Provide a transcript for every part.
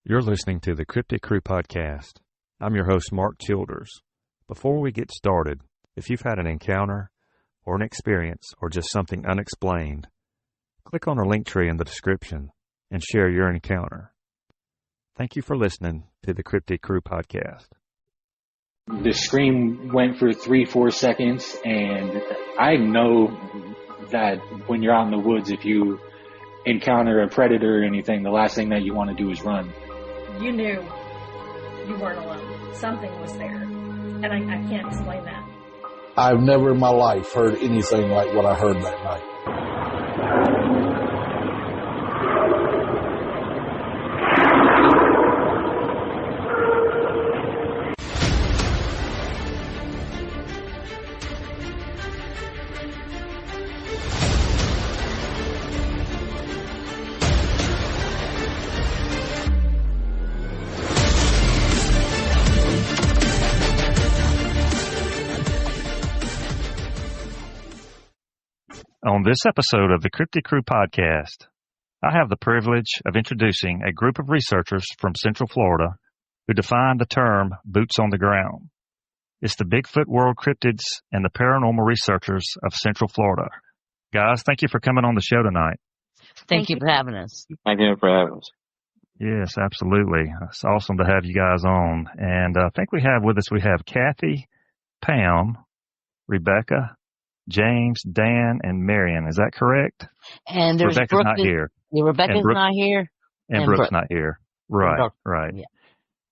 You're listening to the Cryptid Crew Podcast. I'm your host, Mark Childers. Before we get started, if you've had an encounter or an experience or just something unexplained, click on our link tree in the description and share your encounter. Thank you for listening to the Cryptid Crew Podcast. The scream went for 3-4 seconds, and I know that when you're out in the woods, if you encounter a predator or anything, the last thing that you want to do is run. You knew you weren't alone. Something was there, and I can't explain that. I've never in my life heard anything like what I heard that night. On this episode of the Cryptid Crew Podcast, I have the privilege of introducing a group of researchers from Central Florida who define the term boots on the ground. It's the Bigfoot World Cryptids and the Paranormal researchers of Central Florida. Guys, thank you for coming on the show tonight. Thank you for having us. Thank you for having us. Yes, absolutely. It's awesome to have you guys on. And I think we have Kathy, Pam, Rebecca, James, Dan, and Marion. Is that correct? And there's Rebecca's Brooke not here. Yeah, Rebecca's not here. And Brooke's not here. Right, right. Yeah.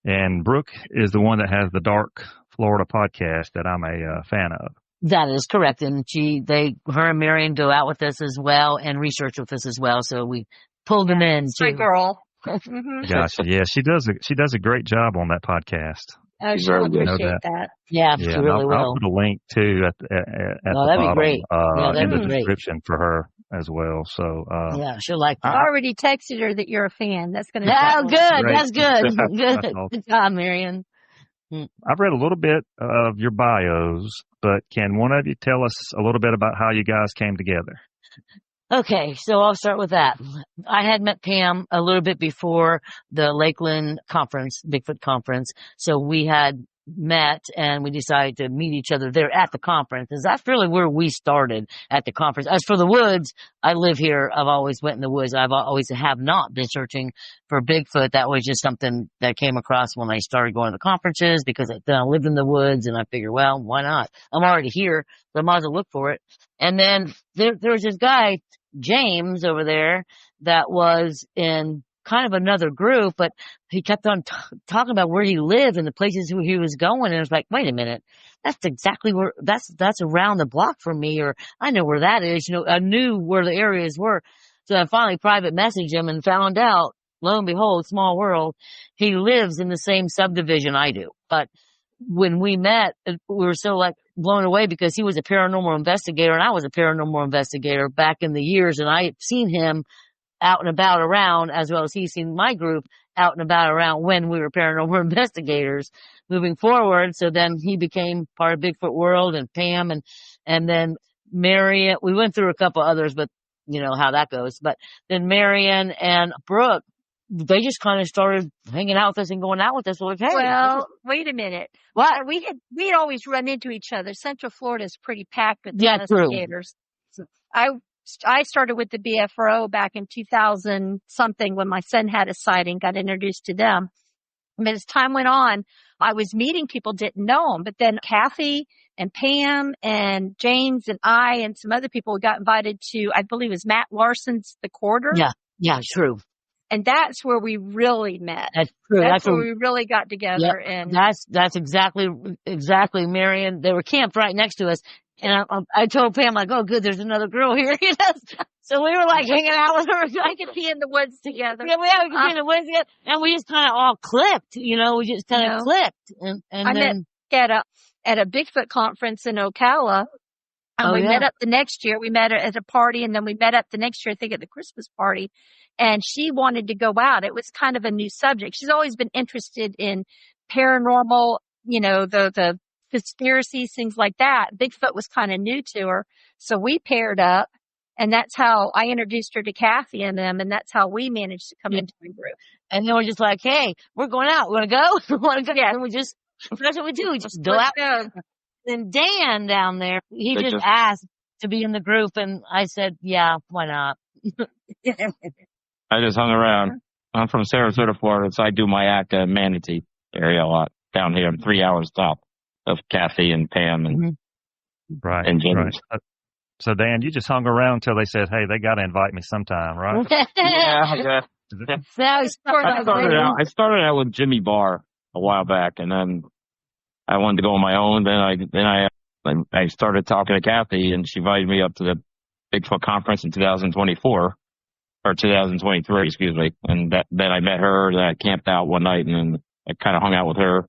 And Brooke is the one that has the Dark Florida podcast that I'm a fan of. That is correct. And her and Marion go out with us as well and research with us as well. So we pulled them in too. Great girl. Gotcha. Yeah, she does a great job on that podcast. Oh, she will appreciate that. Yeah, she really will. I'll put a link too at the that'd bottom, be great. In the description for her as well. So yeah, she'll like that. I already texted her that you're a fan. That's going to be good. Great. That's good. Good. Awesome. Good job, Marion. I've read a little bit of your bios, but can one of you tell us a little bit about how you guys came together? Okay, so I'll start with that. I had met Pam a little bit before the Lakeland conference, Bigfoot conference. So we had met and we decided to meet each other there at the conference. Because that's really where we started, at the conference. As for the woods, I live here. I've always went in the woods. I've always have not been searching for Bigfoot. That was just something that I came across when I started going to conferences, because then I lived in the woods and I figured, well, why not? I'm already here, so I might as well look for it. And then there was this guy, James, over there, that was in kind of another group, but he kept on talking about where he lived and the places where he was going. And it was like, wait a minute, that's exactly where, that's around the block from me, or I know where that is. I knew where the areas were. So I finally private messaged him and found out, lo and behold, small world, he lives in the same subdivision I do. But when we met, we were so blown away, because he was a paranormal investigator and I was a paranormal investigator back in the years, and I had seen him out and about around, as well as he's seen my group out and about around when we were paranormal investigators moving forward. So then he became part of Bigfoot World, and Pam and then Marion. We went through a couple others, but you know how that goes. But then Marion and Brooke, they just kind of started hanging out with us and going out with us. Like, hey, well, wait a minute. What? We'd always run into each other. Central Florida is pretty packed with investigators. True. I started with the BFRO back in 2000 something, when my son had a sighting, got introduced to them. But as time went on, I was meeting people, didn't know them. But then Kathy and Pam and James and I and some other people got invited to, I believe it was Matt Larson's The Quarter. Yeah, true. And that's where we really met. That's true. That's where we really got together. Yep. And that's exactly, Marion. They were camped right next to us. And I told Pam, like, oh, good, there's another girl here. So we were hanging out with her. I could be in the woods together. Yeah, we could be in the woods together. And we just kind of all clicked, we just kind of clicked. And I then met at a Bigfoot conference in Ocala. And we met up the next year. We met at a party, and then we met up the next year, I think, at the Christmas party. And she wanted to go out. It was kind of a new subject. She's always been interested in paranormal, the conspiracies, things like that. Bigfoot was kind of new to her. So we paired up And that's how I introduced her to Kathy and them, and that's how we managed to come into the group. And then we're just like, hey, we're going out. Want to go? Want to go? Yeah. And that's what we do. We just go out. Go. Then Dan down there, he just asked to be in the group, and I said, yeah, why not? I just hung around. I'm from Sarasota, Florida, so I do Myakaa Manatee area a lot down here. I'm 3 hours south of Kathy and Pam and and James. Right. So, Dan, you just hung around until they said, hey, they got to invite me sometime, right? Yeah. I started out with Jimmy Barr a while back, and then I wanted to go on my own. Then I started talking to Kathy, and she invited me up to the Bigfoot conference in 2024, or 2023, excuse me. And then I met her, then I camped out one night, and then I kind of hung out with her,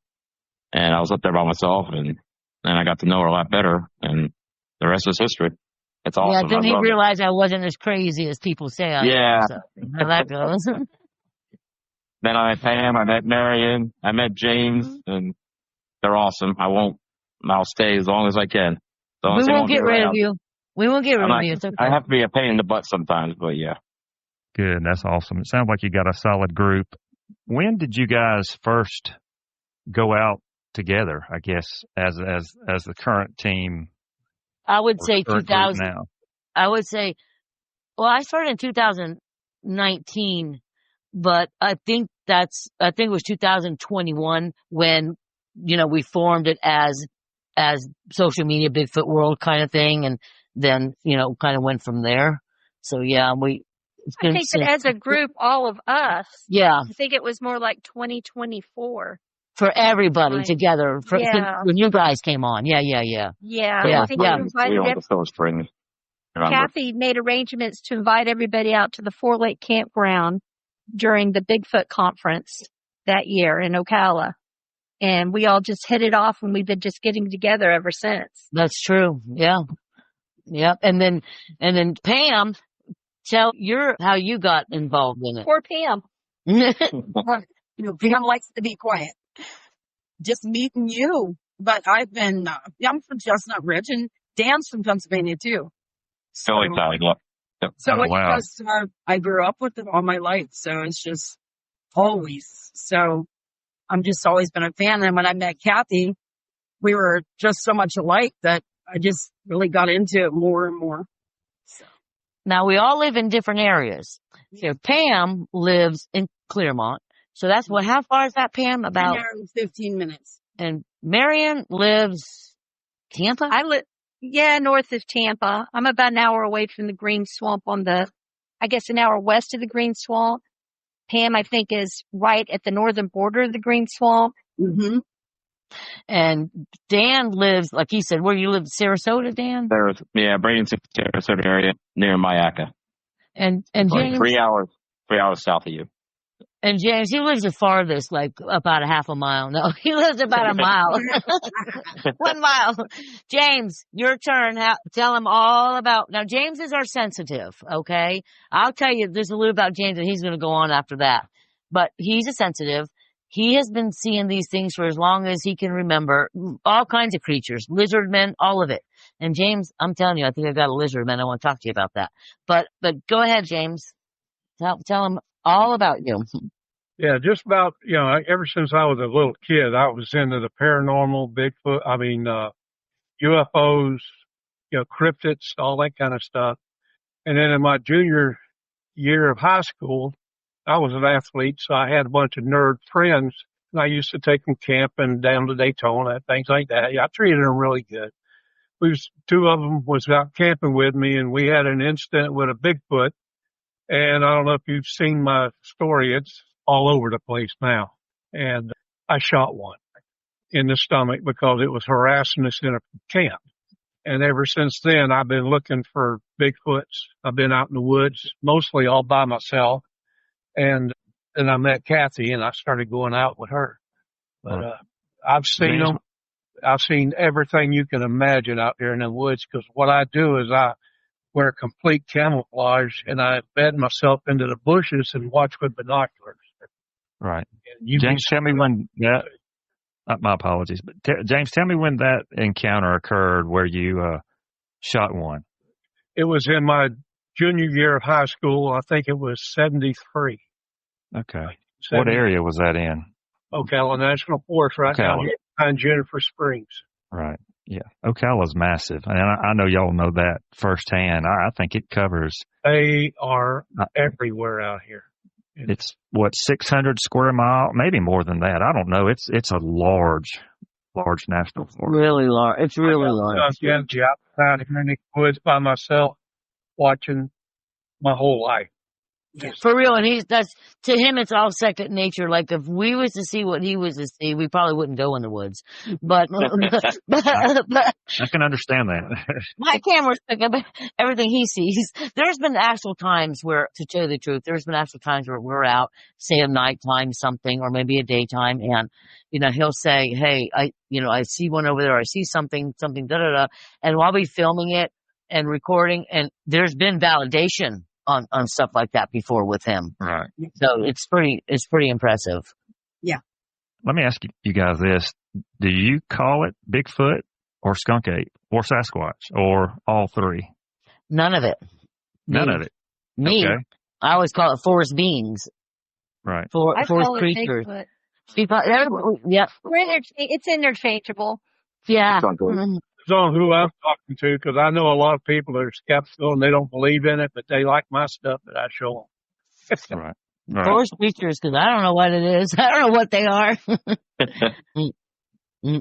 and I was up there by myself, and then I got to know her a lot better, and the rest is history. It's awesome. Yeah, then he realized I wasn't as crazy as people say I am. So, how that goes. Then I met Pam, I met Marion, I met James, and they're awesome. I'll stay as long as I can. We won't get rid of you. We won't get rid of you. It's okay. I have to be a pain in the butt sometimes, but yeah. Good. That's awesome. It sounds like you got a solid group. When did you guys first go out together, I guess, as the current team? I would say 2000. I would say, well, I started in 2019, but I think it was 2021 when, we formed it as social media Bigfoot World kind of thing, and then, kind of went from there. So yeah, I think that as a group, all of us. Yeah. I think it was more like 2024. For everybody together, when you guys came on. Yeah. I think we invited Kathy made arrangements to invite everybody out to the 4 Lake campground during the Bigfoot conference that year in Ocala. And we all just hit it off, and we've been just getting together ever since. That's true. Yeah. Yep. And then Pam, tell how you got involved in it. Poor Pam. Pam likes to be quiet. Just meeting you. But I'm from Chestnut Ridge, and Dan's from Pennsylvania too. So I grew up with them all my life, so it's just always. So I'm just always been a fan. And when I met Kathy, we were just so much alike that I just really got into it more and more. So. Now we all live in different areas. So Pam lives in Clearmont. So that's how far is that, Pam? About 15 minutes. And Marion lives Tampa? I live, north of Tampa. I'm about an hour away from the Green Swamp an hour west of the Green Swamp. Pam, I think, is right at the northern border of the Green Swamp. Mm-hmm. And Dan lives, like he said, where you live, Sarasota, Dan? Bradenton, Sarasota area near Myakaa. And James? 3 hours south of you. And James, he lives the farthest, like about a half a mile. No, he lives about a mile. 1 mile. James, your turn. Tell him all about. Now, James is our sensitive, okay? I'll tell you there's a little about James, and he's going to go on after that. But he's a sensitive. He has been seeing these things for as long as he can remember. All kinds of creatures, lizard men, all of it. And James, I'm telling you, I think I got a lizard man. I want to talk to you about that. But go ahead, James. Tell him all about you. Yeah, just about, ever since I was a little kid, I was into the paranormal, Bigfoot, UFOs, cryptids, all that kind of stuff. And then in my junior year of high school, I was an athlete, so I had a bunch of nerd friends, and I used to take them camping down to Daytona, things like that. Yeah, I treated them really good. Two of them was out camping with me, and we had an incident with a Bigfoot. And I don't know if you've seen my story. It's all over the place now. And I shot one in the stomach because it was harassing us in a camp. And ever since then, I've been looking for Bigfoots. I've been out in the woods, mostly all by myself. And then I met Kathy, and I started going out with her. But I've seen them. I've seen everything you can imagine out there in the woods, because what I do is I wear complete camouflage, and I embed myself into the bushes and watch with binoculars. Right. James, tell me when my apologies, but James, tell me when that encounter occurred where you shot one. It was in my junior year of high school. I think it was 73. Okay. What area was that in? Ocala National Forest, right down here behind Jennifer Springs. Right. Yeah. Ocala's massive. And I know y'all know that firsthand. I think it covers. They are everywhere out here. It's 600 square mile, maybe more than that. I don't know. It's a large national forest. Really large. It's really large. I've got out here in the woods by myself, watching my whole life. For real, and to him, it's all second nature. Like if we was to see what he was to see, we probably wouldn't go in the woods. But I can understand that. My cameras pick up everything he sees. There's been actual times where, to tell you the truth, there's been actual times where we're out, say a nighttime something, or maybe a daytime, and he'll say, "Hey, I see one over there. I see something, da da da," and while we filming it and recording, and there's been validation on stuff like that before with him. Right. So it's pretty impressive. Yeah. Let me ask you guys this. Do you call it Bigfoot or skunk ape or Sasquatch or all three? None of it. None of it. Me. Okay. I always call it forest beings. Right. Forest creatures. Bigfoot. Yeah. It's interchangeable. Yeah. On who I'm talking to, because I know a lot of people that are skeptical and they don't believe in it, but they like my stuff that I show them. Right. Forest creatures, because I don't know what it is. I don't know what they are.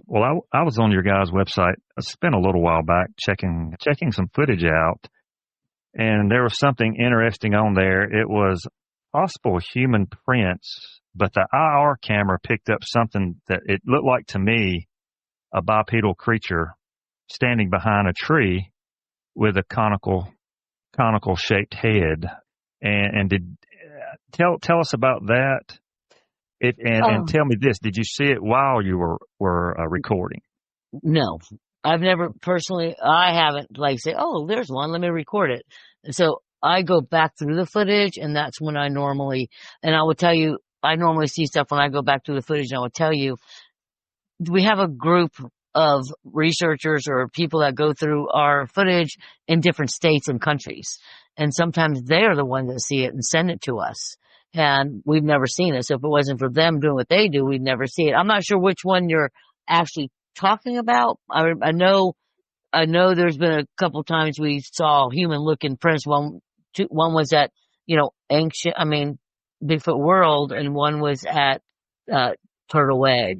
Well, I was on your guys' website. I spent a little while back checking some footage out, and there was something interesting on there. It was possible human prints, but the IR camera picked up something that it looked like to me a bipedal creature standing behind a tree with a conical shaped head. And did tell us about that. And tell me this: did you see it while you were recording? No, I've never personally. I haven't say, "Oh, there's one. Let me record it." So I go back through the footage, and that's when I normally. And I will tell you, I normally see stuff when I go back through the footage. And I will tell you, we have a group of researchers or people that go through our footage in different states and countries. And sometimes they are the ones that see it and send it to us. And we've never seen it. So if it wasn't for them doing what they do, we'd never see it. I'm not sure which one you're actually talking about. I know there's been a couple times we saw human looking prints. One was at, Bigfoot World, and one was at, Turtle Way.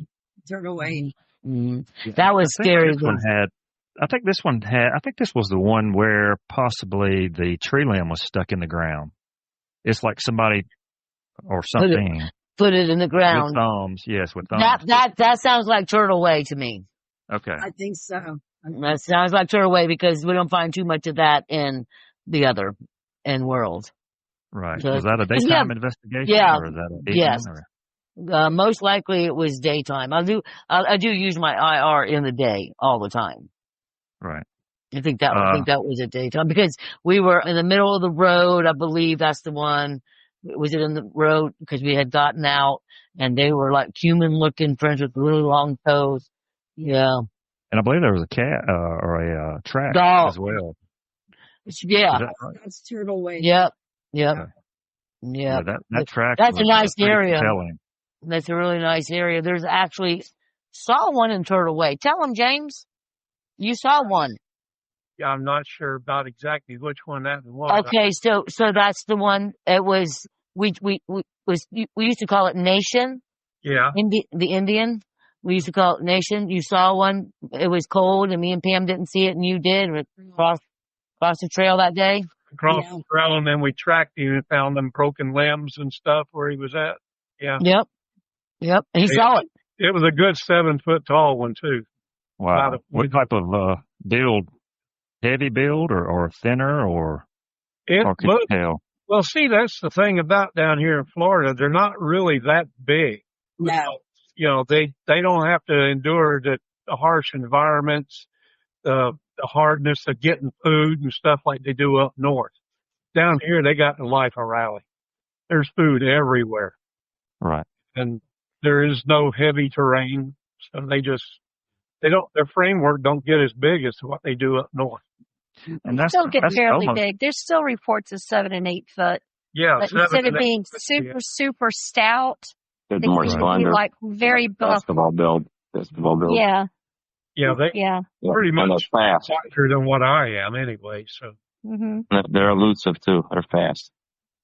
Mm-hmm. That was scary. I think this was the one where possibly the tree limb was stuck in the ground. It's like somebody or something put it in the ground. With thumbs. Yes, with thumbs. That sounds like Turtle Way to me. Okay. I think so. That sounds like Turtle Way because we don't find too much of that in the other world. Right. Was that a daytime investigation? Yeah. Or is that a evening? Yes. Most likely it was daytime. I do use my IR in the day all the time. Right. I think that was a daytime because we were in the middle of the road. I believe that's the one. Was it in the road? Because we had gotten out and they were like human looking prints with really long toes. Yeah. And I believe there was a cat or a track as well. Yeah. That's Turtle Way. Yep. Yeah, that track. That's a nice area. Compelling. That's a really nice area. There's actually saw one in Turtle Way. Tell them, James, you saw one. Yeah, I'm not sure about exactly which one that was. Okay, so that's the one. It was we used to call it Nation. Yeah. The Indian. We used to call it Nation. You saw one. It was cold, and me and Pam didn't see it, and you did. Across the trail that day. Across the trail, and then we tracked him and found them broken limbs and stuff where he was at. Yeah. Yep. He saw it. It was a good 7 foot tall one too. Wow. What type of build? Heavy build or thinner or could you tell? Well, see, that's the thing about down here in Florida. They're not really that big. No. They don't have to endure the harsh environments, the hardness of getting food and stuff like they do up north. Down here, they got the life of Raleigh. There's food everywhere. Right. And there is no heavy terrain. So their framework don't get as big as what they do up north. And Still get fairly almost, big. There's still reports of 7 and 8 foot. Yeah. But instead of being super stout, They're they more can be slender. like very buff. Basketball build. Yeah. Yeah, they pretty much fast. faster than what I am anyway. So They're elusive too. They're fast.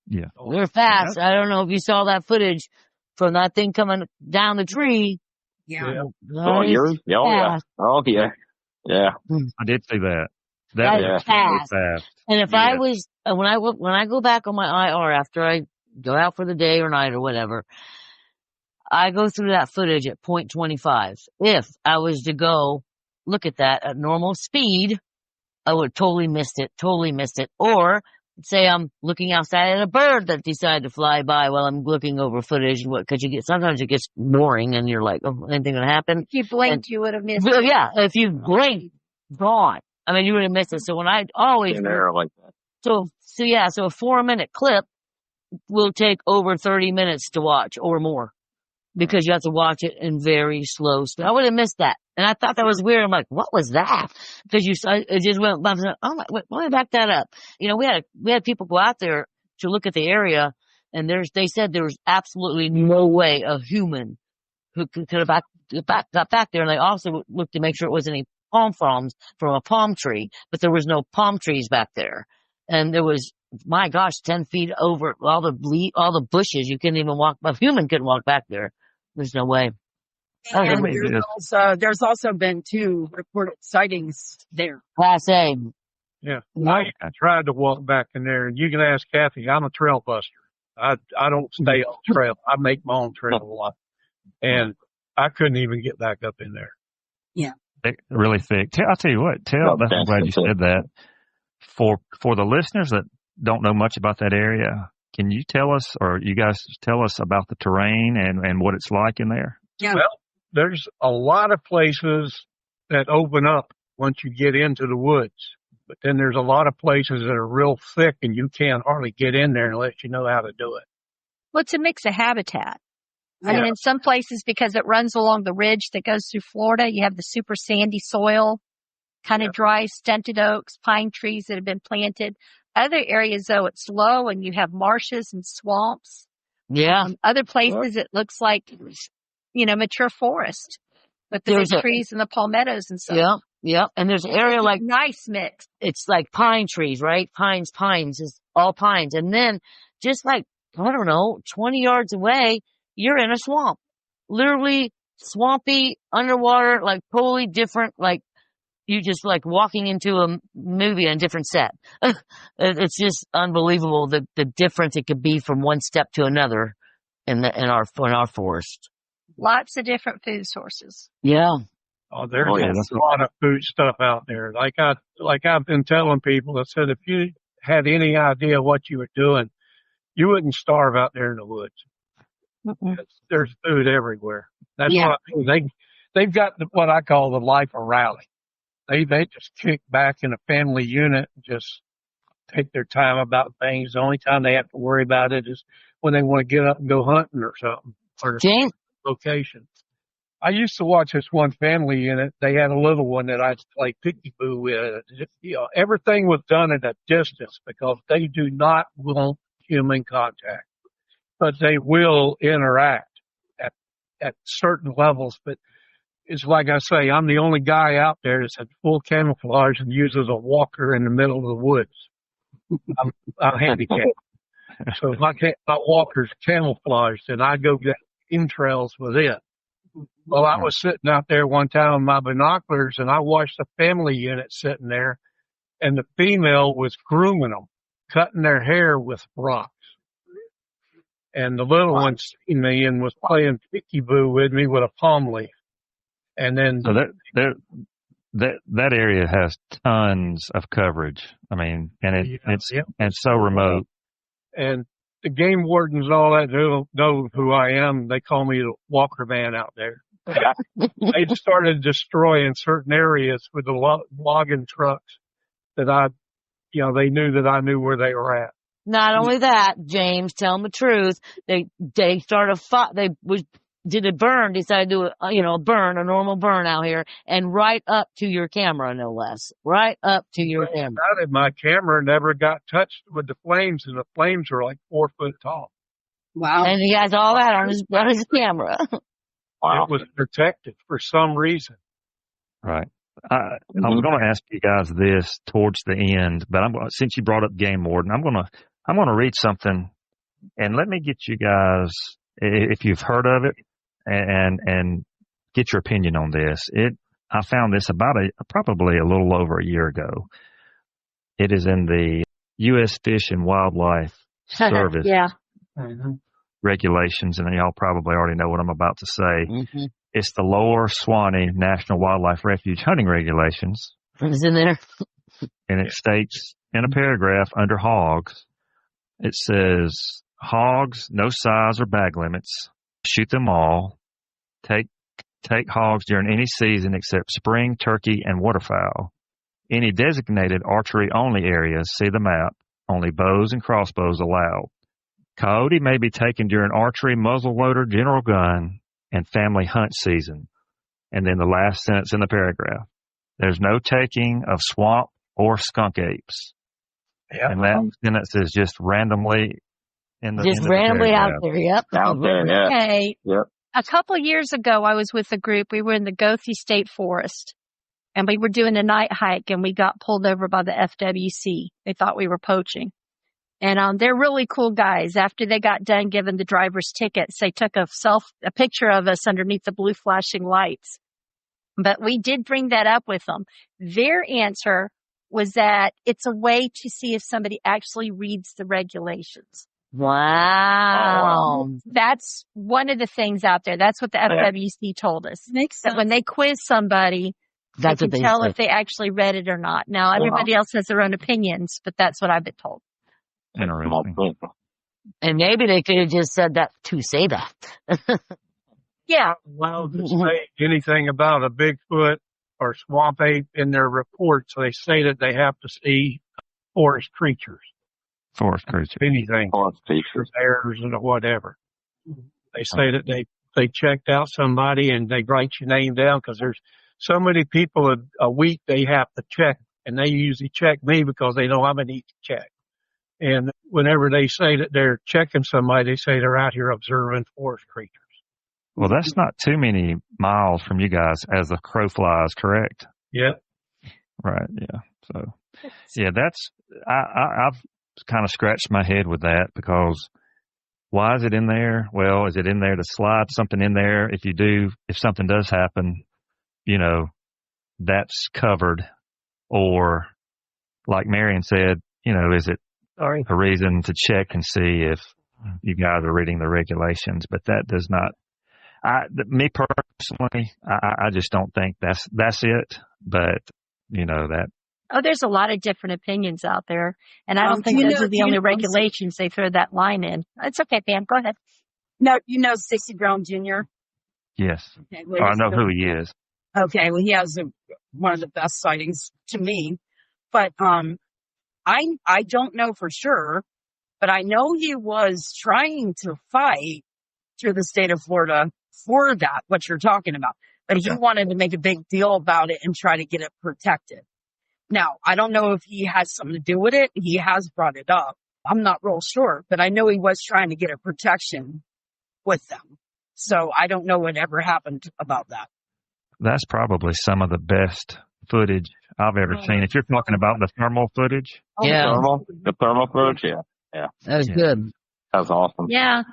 Yeah. They're fast. I don't know if you saw that footage from that thing coming down the tree. Yeah. Oh, yours? Yeah. Oh, yeah. Yeah. I did see that. That was is fast. fast. And if I was, when I go back on my IR after I go out for the day or night or whatever, I go through that footage at 0.25. If I was to go look at that at normal speed, I would have totally missed it. Or say I'm looking outside at a bird that decided to fly by while I'm looking over footage. Cause sometimes it gets boring and you're like, oh, anything gonna happen? If you blinked, you would have missed it. Yeah. If you blinked, gone. I mean, you would have missed it. So when I always, like that. so a 4-minute clip will take over 30 minutes to watch or more because you have to watch it in very slow speed. I would have missed that. And I thought that was weird. I'm like, what was that? Because it just went, oh my, wait, let me back that up. You know, we had people go out there to look at the area and they said there was absolutely no way a human who could have got back there. And they also looked to make sure it wasn't any palm fronds from a palm tree, but there was no palm trees back there. And there was, my gosh, 10 feet over all the bushes. You couldn't even walk, a human couldn't walk back there. There's no way. And there's also been 2 reported sightings there. Class A. Yeah. I tried to walk back in there, and you can ask Kathy, I'm a trail buster. I don't stay on trail. I make my own trail a lot. And I couldn't even get back up in there. Yeah. Really thick. I'll tell you what, I'm glad you said that. For the listeners that don't know much about that area, can you tell us, or you guys tell us about the terrain and what it's like in there? Yeah. Well, there's a lot of places that open up once you get into the woods. But then there's a lot of places that are real thick and you can't hardly get in there unless you know how to do it. Well, it's a mix of habitat. I mean, in some places, because it runs along the ridge that goes through Florida, you have the super sandy soil, kind of dry, stunted oaks, pine trees that have been planted. Other areas, though, it's low and you have marshes and swamps. Yeah. Other places, it looks like, mature forest with the big trees and the palmettos and stuff. Yeah. Yeah. And there's an area like nice mix. It's like pine trees, right? Pines, it's all pines. And then just like, I don't know, 20 yards away, you're in a swamp, literally swampy, underwater, like totally different, like you just like walking into a movie on a different set. It's just unbelievable the difference it could be from one step to another in our forest. Lots of different food sources. Yeah. Oh, there's a lot of food stuff out there. Like I've been telling people, I said, if you had any idea what you were doing, you wouldn't starve out there in the woods. There's food everywhere. That's what they've got what I call the life of rally. They just kick back in a family unit and just take their time about things. The only time they have to worry about it is when they want to get up and go hunting or something or James? Location. I used to watch this one family unit. They had a little one that I'd play peekaboo with. Everything was done at a distance because they do not want human contact, but they will interact at certain levels. But it's like I say, I'm the only guy out there that's at full camouflage and uses a walker in the middle of the woods. I'm handicapped. So if my walker's camouflaged, then I go get entrails with it. Well, I was sitting out there one time with my binoculars and I watched a family unit sitting there and the female was grooming them, cutting their hair with rocks. And the little one seen me and was playing peekaboo with me with a palm leaf. And then so that area has tons of coverage. I mean, and it's so remote. And the game wardens and all that know who I am. They call me the Walker Man out there. They started destroying certain areas with the logging trucks that they knew that I knew where they were at. Not only that, James, tell them the truth. They started they was did a burn, decided to do a normal burn out here, and right up to your camera, no less. Right up to your camera. My camera never got touched with the flames, and the flames were like 4 foot tall. Wow. And he has all that on his camera. Wow. It was protected for some reason. Right. I was going to ask you guys this towards the end, but since you brought up game warden, I'm going to read something, and let me get you guys, if you've heard of it, and get your opinion on this. I found this about probably a little over a year ago. It is in the U.S. Fish and Wildlife Service Yeah. regulations, and y'all probably already know what I'm about to say. Mm-hmm. It's the Lower Suwannee National Wildlife Refuge hunting regulations. It's in there. And it states in a paragraph under hogs, it says, hogs, no size or bag limits. Shoot them all. Take hogs during any season except spring, turkey, and waterfowl. Any designated archery-only areas, see the map. Only bows and crossbows allowed. Coyote may be taken during archery, muzzleloader, general gun, and family hunt season. And then the last sentence in the paragraph. There's no taking of swamp or skunk apes. Yeah. And that sentence is just randomly in the Just randomly out there. Yep. Out there, yeah. Okay. Yep. A couple of years ago, I was with a group. We were in the Goethe State Forest, and we were doing a night hike, and we got pulled over by the FWC. They thought we were poaching. And they're really cool guys. After they got done giving the driver's tickets, they took a picture of us underneath the blue flashing lights. But we did bring that up with them. Their answer was that it's a way to see if somebody actually reads the regulations. Wow. That's one of the things out there. That's what the FWC told us. Makes sense. That when they quiz somebody, That's they what can they tell say. if they actually read it or not. Now, everybody else has their own opinions, but that's what I've been told. Interesting. And maybe they could have just said that to say that. Yeah. Allowed to say anything about a Bigfoot or swamp ape in their reports. They say that they have to see forest creatures. Forest creature. Anything. Forest creatures. Bears and whatever. They say that they checked out somebody and they write your name down because there's so many people a week they have to check, and they usually check me because they know I'm going to need to check. And whenever they say that they're checking somebody, they say they're out here observing forest creatures. Well, that's not too many miles from you guys as the crow flies, correct? Yep. Right. Yeah. So, yeah, I've kind of scratched my head with that because why is it in there? Well, is it in there to slide something in there? If something does happen, that's covered. Or like Marion said, is it a reason to check and see if you guys are reading the regulations? But that does not, me personally, I just don't think that's it. But that. Oh, there's a lot of different opinions out there. And I don't think those are the only regulations they throw that line in. It's okay, Pam. Go ahead. No, you know Stacy Brown Jr.? Yes. Okay, I know who he is. Okay, well, he has one of the best sightings to me. But I don't know for sure, but I know he was trying to fight through the state of Florida for that, what you're talking about. But he wanted to make a big deal about it and try to get it protected. Now, I don't know if he has something to do with it. He has brought it up. I'm not real sure, but I know he was trying to get a protection with them. So I don't know what ever happened about that. That's probably some of the best footage I've ever seen. If you're talking about the thermal footage. Yeah. The thermal footage, yeah. That was good. That was awesome. Yeah.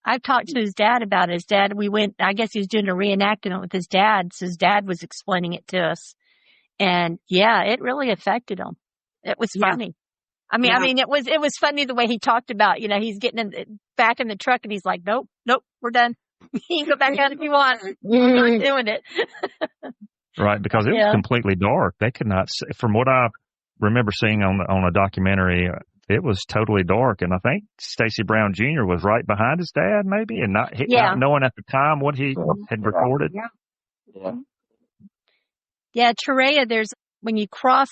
I've talked to his dad about it. His dad, I guess he was doing a reenactment with his dad. So his dad was explaining it to us. And yeah, it really affected him. It was funny. I mean, it was funny the way he talked about, he's getting back in the truck and he's like, nope, we're done. You can go back out if you want. I'm not doing it. Right, because it was completely dark. They could not see, from what I remember seeing on a documentary, it was totally dark. And I think Stacy Brown Jr. was right behind his dad, maybe, and not knowing at the time what he had recorded. Yeah, Torreya, when you cross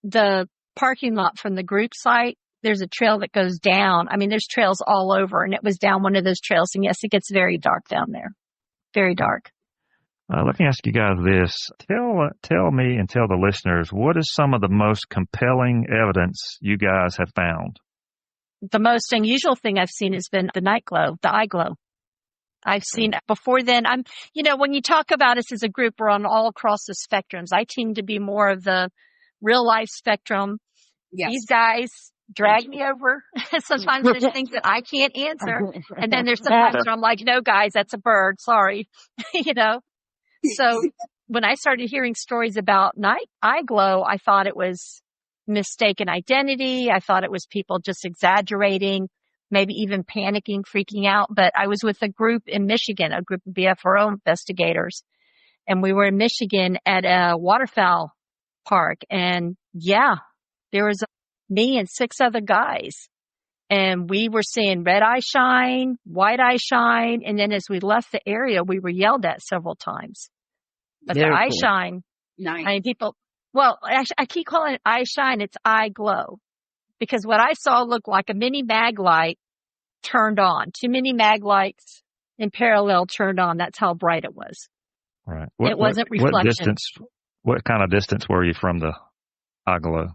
the parking lot from the group site, there's a trail that goes down. I mean, there's trails all over, and it was down one of those trails. And yes, it gets very dark down there. Very dark. Let me ask you guys this. Tell me and tell the listeners, what is some of the most compelling evidence you guys have found? The most unusual thing I've seen has been the night glow, the eye glow. I've seen before then. When you talk about us as a group, we're on all across the spectrums. I tend to be more of the real life spectrum. Yes. These guys drag me over. Sometimes there's things that I can't answer. And then there's sometimes where I'm like, no, guys, that's a bird. Sorry. So when I started hearing stories about night eye glow, I thought it was mistaken identity. I thought it was people just exaggerating, maybe even panicking, freaking out. But I was with a group in Michigan, a group of BFRO investigators. And we were in Michigan at a waterfowl park. And there was me and 6 other guys. And we were seeing red eye shine, white eye shine. And then as we left the area, we were yelled at several times. But the eye shine, people, I keep calling it eye shine. It's eye glow. Because what I saw looked like a mini mag light turned on. 2 mini mag lights in parallel turned on. That's how bright it was. Right. It wasn't reflection. What kind of distance were you from the eye glow?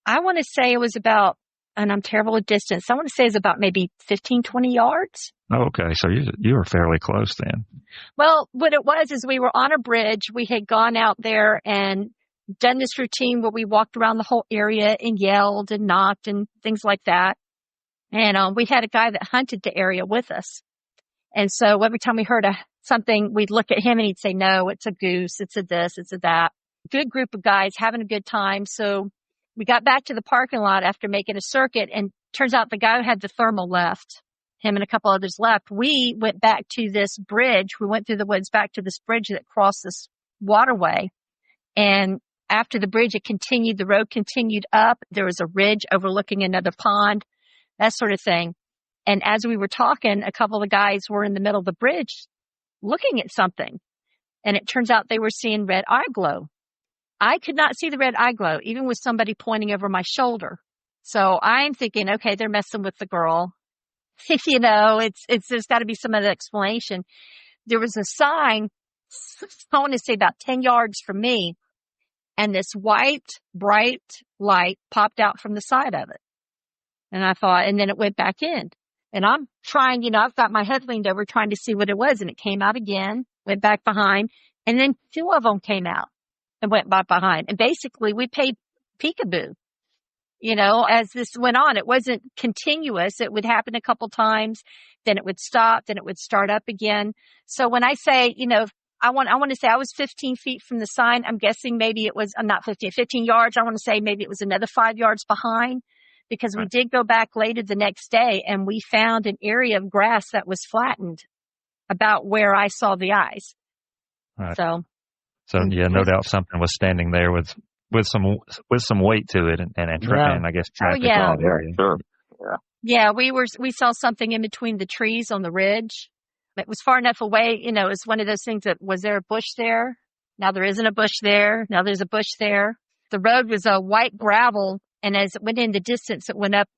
I want to say it was about, and I'm terrible with distance, I want to say it's about maybe 15, 20 yards. Oh, okay. So you were fairly close then. Well, what it was is we were on a bridge. We had gone out there and done this routine where we walked around the whole area and yelled and knocked and things like that. And we had a guy that hunted the area with us. And so every time we heard something, we'd look at him and he'd say, no, it's a goose, it's a this, it's a that. Good group of guys having a good time. So we got back to the parking lot after making a circuit, and turns out the guy who had the thermal left. Him and a couple others left. We went back to this bridge. We went through the woods back to this bridge that crossed this waterway. And after the bridge, the road continued up. There was a ridge overlooking another pond, that sort of thing. And as we were talking, a couple of guys were in the middle of the bridge looking at something. And it turns out they were seeing red eye glow. I could not see the red eye glow, even with somebody pointing over my shoulder. So I'm thinking, okay, they're messing with the girl. There's got to be some other explanation. There was a sign, I want to say about 10 yards from me, and this white, bright light popped out from the side of it. And I thought, and then it went back in. And I'm trying, I've got my head leaned over trying to see what it was, and it came out again, went back behind, and then 2 of them came out and went back behind. And basically we played peekaboo. As this went on, it wasn't continuous. It would happen a couple times, then it would stop, then it would start up again. So when I say, I want to say I was 15 feet from the sign. I'm guessing maybe it was, I'm not 15 yards. I want to say maybe it was another 5 yards behind, because we did go back later the next day and we found an area of grass that was flattened about where I saw the eyes. Right. So no doubt something was standing there with some weight to it and I guess traffic all the area. Sure. Yeah, we saw something in between the trees on the ridge. It was far enough away, it was one of those things that, was there a bush there? Now there isn't a bush there. Now there's a bush there. The road was a white gravel, and as it went in the distance, it went up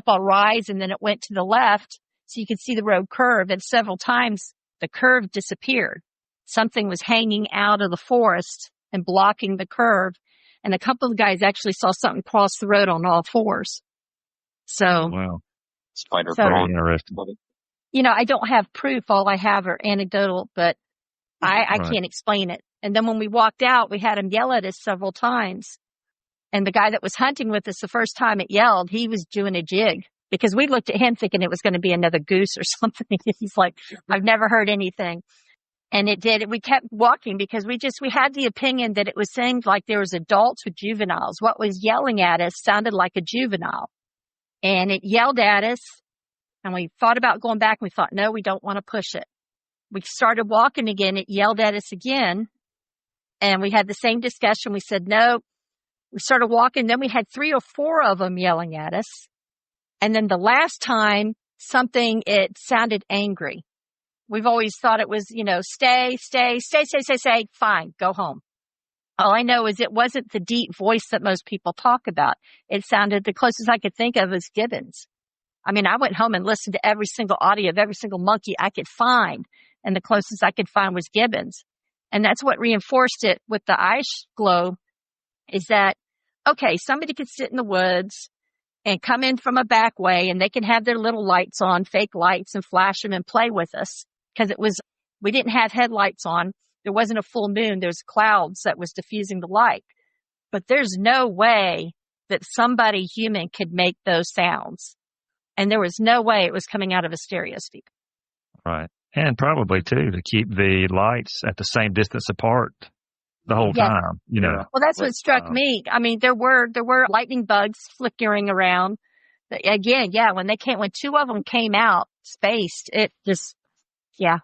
a rise, and then it went to the left, so you could see the road curve, and several times the curve disappeared. Something was hanging out of the forest and blocking the curve. And a couple of guys actually saw something cross the road on all fours. So, wow. Spider very interesting. I don't have proof. All I have are anecdotal, but I can't explain it. And then when we walked out, we had him yell at us several times. And the guy that was hunting with us the first time it yelled, he was doing a jig, because we looked at him thinking it was going to be another goose or something. He's like, I've never heard anything. And it did. We kept walking because we had the opinion that it was saying like there was adults with juveniles. What was yelling at us sounded like a juvenile. And it yelled at us. And we thought about going back. We thought, no, we don't want to push it. We started walking again. It yelled at us again. And we had the same discussion. We said, no. We started walking. Then we had 3 or 4 of them yelling at us. And then the last time, it sounded angry. We've always thought it was, stay, fine, go home. All I know is it wasn't the deep voice that most people talk about. It sounded, the closest I could think of was Gibbons. I mean, I went home and listened to every single audio of every single monkey I could find. and the closest I could find was gibbons. And that's what reinforced it with the ice globe, is that, okay, somebody could sit in the woods and come in from a back way, and they can have their little lights on, fake lights, and flash them and play with us, because we didn't have headlights on. There wasn't a full moon. There's clouds that was diffusing the light. But there's no way that somebody human could make those sounds. And there was no way it was coming out of a stereo speaker. Right. And probably, too, to keep the lights at the same distance apart the whole time, you know. Well, that's what struck me. I mean, there were lightning bugs flickering around. Again, when two of them came out spaced, it just, Yeah.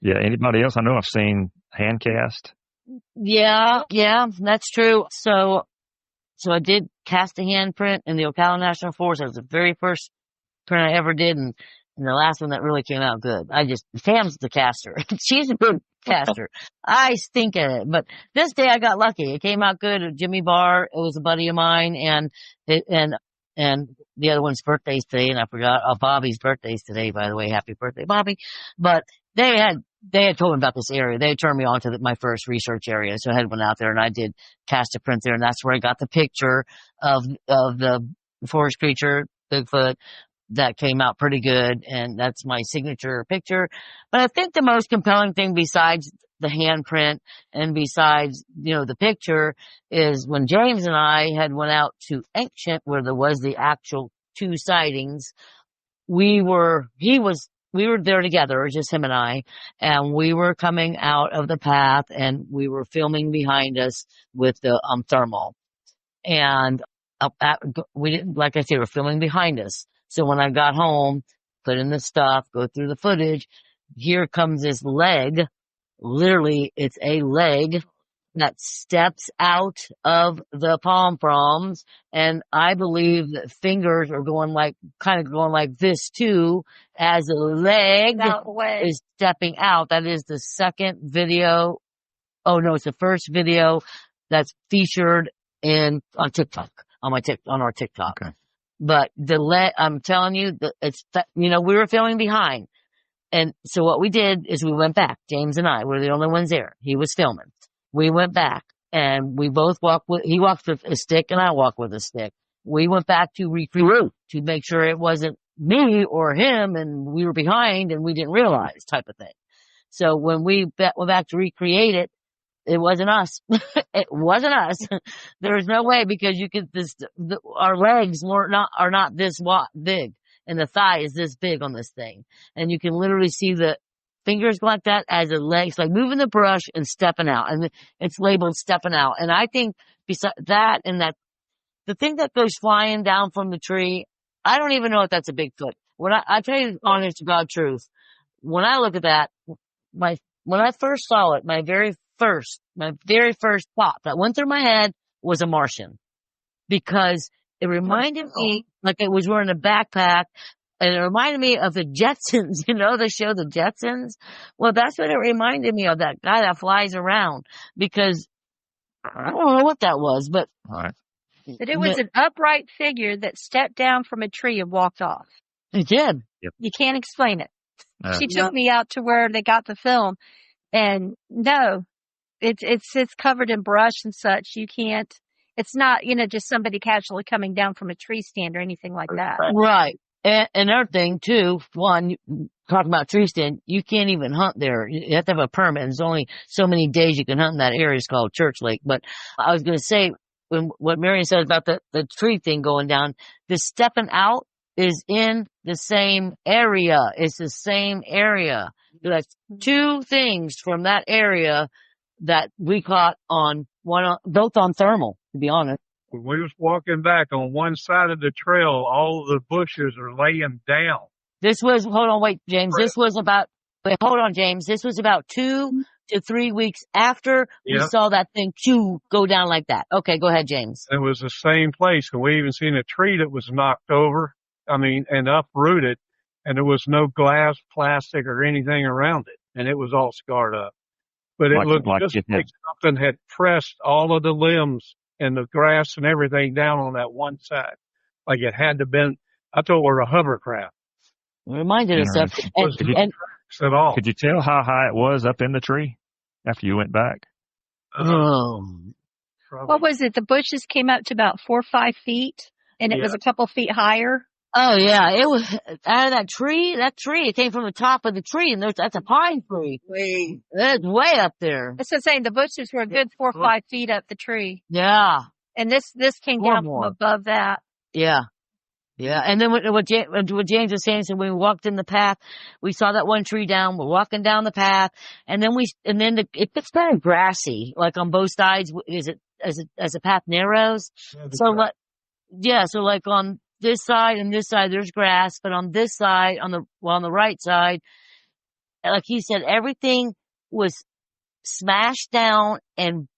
Anybody else? I know I've seen hand cast. Yeah, that's true. So I did cast a handprint in the Ocala National Forest. That was the very first print I ever did, and the last one that really came out good. Pam's the caster. She's a good caster. I stink at it, but this day I got lucky. It came out good. Jimmy Barr, it was a buddy of mine, and the other one's birthday's today, and I forgot. Bobby's birthday's today, by the way. Happy birthday, Bobby. But they had told me about this area. They had turned me on to my first research area. So I had went out there and I did cast a print there, and that's where I got the picture of the forest creature, Bigfoot. That came out pretty good, and that's my signature picture. But I think the most compelling thing besides the handprint and besides, the picture is when James and I had went out to Ancient, where there was the actual two sightings. We were there together, just him and I, and we were coming out of the path, and we were filming behind us with the thermal. And we didn't, like I said, we're filming behind us. So when I got home, put in the stuff, go through the footage, here comes this leg. Literally, it's a leg that steps out of the palm fronds, and I believe that fingers are kind of going like this too, as a leg is stepping out. That is the second video. Oh no, it's the first video that's featured on TikTok, on our TikTok. Okay. But I'm telling you, we were filming behind. And so what we did is we went back. James and I were the only ones there. He was filming. We went back, and we both he walked with a stick and I walked with a stick. We went back to recreate to make sure it wasn't me or him and we were behind and we didn't realize, type of thing. So when we went back to recreate it, it wasn't us. It wasn't us. There's no way, because our legs are not this big, and the thigh is this big on this thing. And you can literally see the fingers go like that as a leg. It's like moving the brush and stepping out, and it's labeled stepping out. And I think besides that, and that the thing that goes flying down from the tree, I don't even know if that's a Bigfoot. When I tell you the honest to God truth, when I look at that, when I first saw it, my very first thought that went through my head was a Martian, because it reminded me, like it was wearing a backpack, and it reminded me of the Jetsons, the show The Jetsons. Well, that's what it reminded me of, that guy that flies around, because I don't know what that was, but. All right. But it was an upright figure that stepped down from a tree and walked off. It did. Yep. You can't explain it. She took me out to where they got the film, and no, it's covered in brush and such. You can't. It's not, just somebody casually coming down from a tree stand or anything like that. Right. And another thing too, talking about tree stand, you can't even hunt there. You have to have a permit. There's only so many days you can hunt in that area. It's called Church Lake. But I was going to say, what Marion said about the tree thing going down, the stepping out is in the same area. It's the same area. That's two things from that area that we caught both on thermal, to be honest. When we was walking back on one side of the trail, all the bushes are laying down. James. This was about 2 to 3 weeks after we saw that thing go down like that. Okay, go ahead, James. It was the same place, and we even seen a tree that was knocked over, and uprooted, and there was no glass, plastic, or anything around it, and it was all scarred up. But it looked just like something had pressed all of the limbs and the grass and everything down on that one side. Like it had to been, I thought it was a hovercraft. It reminded us of, and at all. Could you tell how high it was up in the tree after you went back? What was it? The bushes came up to about 4 or 5 feet, and it was a couple feet higher. Oh yeah, it was out of that tree. That tree, it came from the top of the tree, and that's a pine tree. It's way up there. That's what I'm saying. The bushes were a good 4 or 5 feet up the tree. Yeah. And this came down from above that. Yeah. Yeah. And then what James was saying, so when we walked in the path, we saw that one tree down. We're walking down the path, and then it gets kind of grassy, like on both sides. As the path narrows. So like on this side and this side, there's grass, but on this side, on the right side, like he said, everything was smashed down, and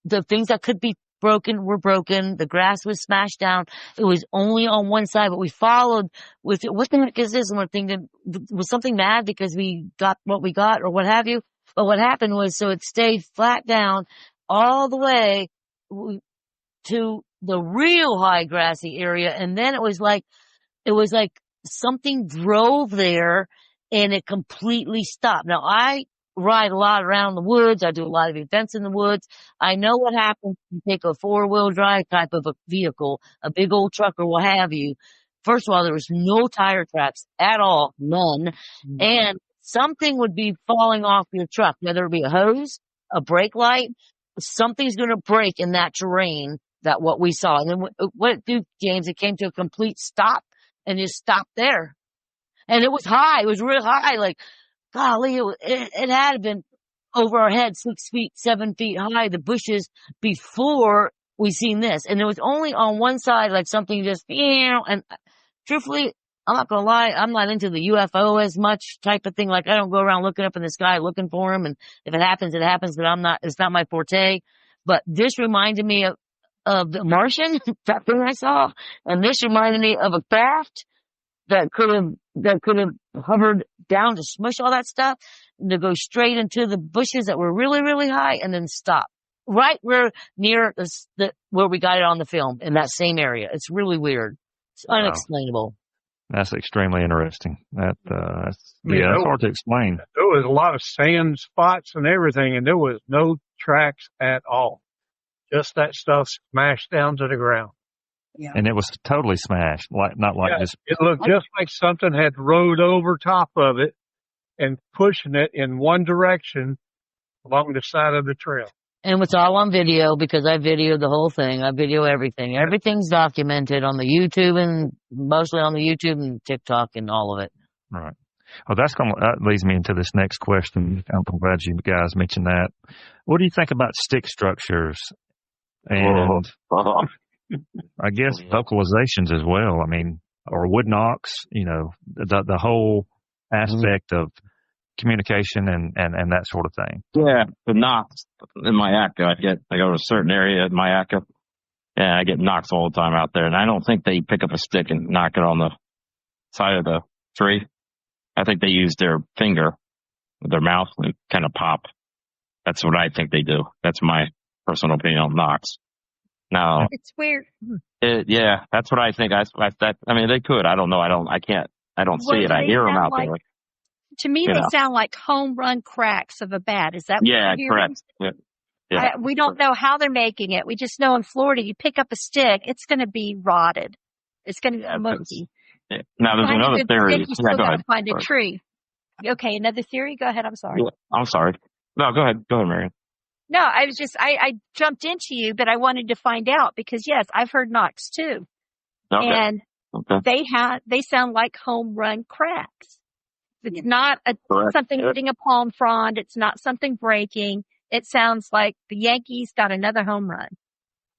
the things that could be broken were broken. The grass was smashed down. It was only on one side, but we followed with it. What the heck is this? And we're thinking, was something mad because we got what we got or what have you? But what happened was, so it stayed flat down all the way to the real high grassy area. And then it was like something drove there and it completely stopped. Now I ride a lot around the woods. I do a lot of events in the woods. I know what happens when you take a 4-wheel drive type of a vehicle, a big old truck or what have you. First of all, there was no tire tracks at all, none. And something would be falling off your truck, whether it be a hose, a brake light, something's going to break in that terrain, that what we saw. And then what it did, James, it came to a complete stop and just stopped there. And it was high. It was real high. Like, golly, it had been over our head, 6 feet, 7 feet high, the bushes, before we seen this. And it was only on one side, like something just, and truthfully, I'm not going to lie, I'm not into the UFO as much type of thing. Like, I don't go around looking up in the sky looking for them. And if it happens, it happens, but it's not my forte. But this reminded me of the Martian, that thing I saw. And this reminded me of a craft that could have hovered down to smush all that stuff and to go straight into the bushes that were really, really high and then stop right where near where we got it on the film, in that same area. It's really weird. It's unexplainable. That's extremely interesting. That's hard to explain. There was a lot of sand spots and everything, and there was no tracks at all. Just that stuff smashed down to the ground. Yeah. And it was totally smashed, just. It looked just like something had rode over top of it and pushing it in one direction along the side of the trail. And it's all on video because I videoed the whole thing. I video everything. Everything's documented on the YouTube, and mostly on the YouTube and TikTok and all of it. Right. Well, that leads me into this next question. I'm glad you guys mentioned that. What do you think about stick structures and I guess vocalizations as well? I mean, or wood knocks, the whole aspect of communication and that sort of thing. Yeah, the knocks in Myakaa. I go to a certain area at Myakaa, and I get knocks all the time out there. And I don't think they pick up a stick and knock it on the side of the tree. I think they use their finger with their mouth and kind of pop. That's what I think they do. That's my personal opinion on knocks. Now, it's weird. Yeah, that's what I think. I mean, they could. I don't know. I don't see it. I hear them out there. To me, they sound like home run cracks of a bat. Is that what you're hearing? Correct. Yeah. We don't know how they're making it. We just know in Florida, you pick up a stick, it's going to be rotted. It's going to be smoky. Yeah. Now, there's another theory. You still got to find a tree. Okay, another theory? Go ahead. I'm sorry. Yeah, I'm sorry. No, go ahead. Go ahead, Marion. No, I jumped into you, but I wanted to find out because, yes, I've heard knocks too. Okay. And they sound like home run cracks. It's not something hitting a palm frond. It's not something breaking. It sounds like the Yankees got another home run.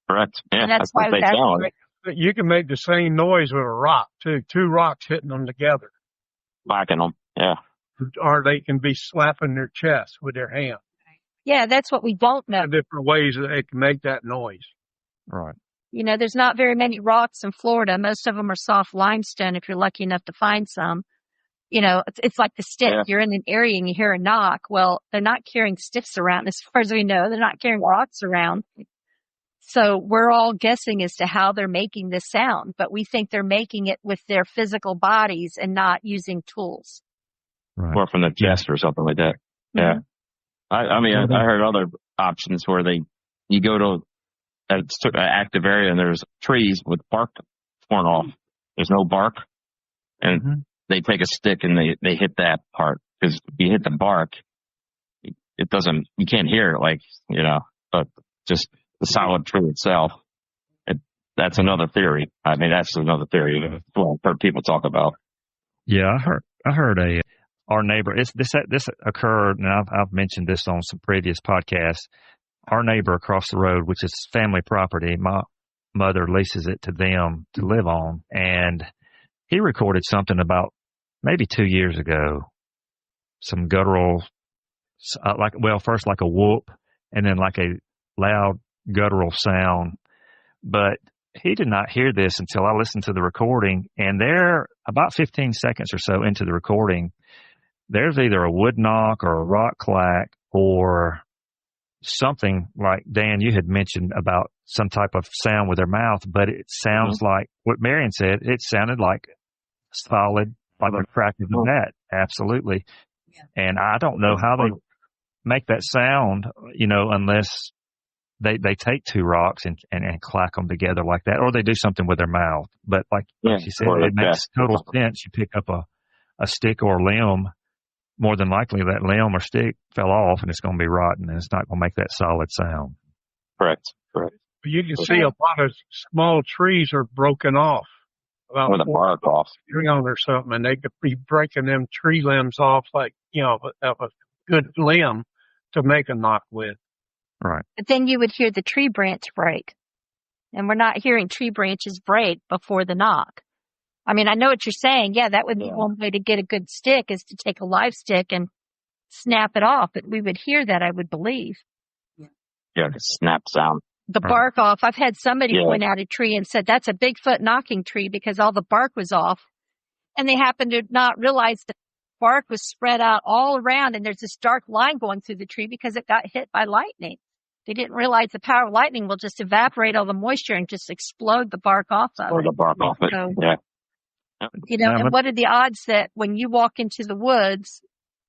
Correct. Yeah, and that's why they sound like. You can make the same noise with a rock too. 2 rocks hitting them together. Whacking them. Yeah. Or they can be slapping their chest with their hand. Yeah, that's what we don't know. Different ways that they can make that noise. Right. There's not very many rocks in Florida. Most of them are soft limestone if you're lucky enough to find some. It's like the stick. Yeah. You're in an area and you hear a knock. Well, they're not carrying sticks around as far as we know. They're not carrying rocks around. So we're all guessing as to how they're making this sound, but we think they're making it with their physical bodies and not using tools. Right. or from the chest or something like that. Yeah. I mean, I heard other options where you go to an active area and there's trees with bark torn off. There's no bark, and they take a stick and they hit that part, because if you hit the bark, it doesn't. You can't hear it, like, but just the solid tree itself. That's another theory. I mean, that's another theory that I've heard people talk about. Yeah, I heard our neighbor. This occurred, and I've mentioned this on some previous podcasts. Our neighbor across the road, which is family property, my mother leases it to them to live on, and he recorded something about maybe 2 years ago. Some guttural, first like a whoop, and then like a loud guttural sound, but he did not hear this until I listened to the recording, and there, about 15 seconds or so into the recording, there's either a wood knock or a rock clack or something like, Dan, you had mentioned about some type of sound with their mouth, but it sounds like what Marion said. It sounded like solid, like a crack of the net. Absolutely. Yeah. And I don't know how they make that sound, unless they take two rocks and clack them together like that, or they do something with their mouth. But like you said, it makes total sense. You pick up a stick or a limb, more than likely that limb or stick fell off and it's going to be rotten and it's not going to make that solid sound. Correct. You can see a lot of small trees are broken off. With the bark off. Ground or something, and they could be breaking them tree limbs off, like, of a good limb to make a knock with. Right. But then you would hear the tree branch break. And we're not hearing tree branches break before the knock. I mean, I know what you're saying. Yeah, that would be one way to get a good stick, is to take a live stick and snap it off. But we would hear that, I would believe. Yeah, the snap sound. The bark off. I've had somebody point out a tree and said, that's a Bigfoot knocking tree, because all the bark was off. And they happened to not realize the bark was spread out all around, and there's this dark line going through the tree because it got hit by lightning. They didn't realize the power of lightning will just evaporate all the moisture and just explode the bark off of it. Or the bark off it, and what are the odds that when you walk into the woods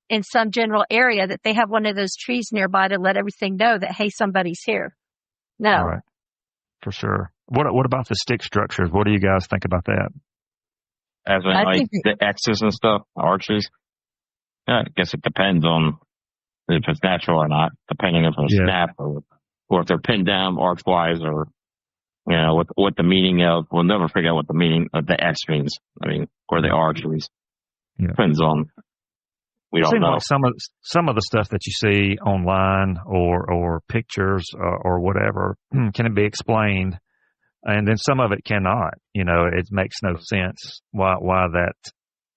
in some general area that they have one of those trees nearby to let everything know that, hey, somebody's here? No. All right. For sure. What about the stick structures? What do you guys think about that? As in, like the X's and stuff, arches? Yeah, I guess it depends on if it's natural or not, depending if it's a snap or if they're pinned down arch-wise, or, what the meaning of, we'll never figure out what the meaning of the X means. I mean, or the arches. Yeah. Depends on, we don't know. Like some of the stuff that you see online or pictures or whatever, can it be explained? And then some of it cannot. It makes no sense why that,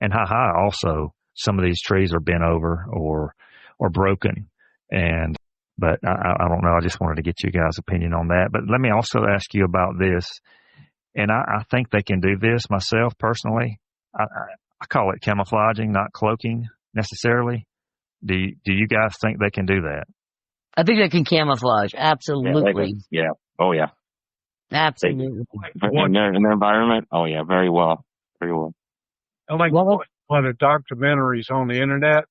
and how high also some of these trees are bent over or broken. But I don't know. I just wanted to get you guys' opinion on that. But let me also ask you about this. And I think they can do this myself personally. I call it camouflaging, not cloaking necessarily. Do you guys think they can do that? I think they can camouflage. Absolutely. Yeah. Oh, yeah. Absolutely. In their environment? Oh, yeah. Very well. Very well. I like one of the documentaries on the internet,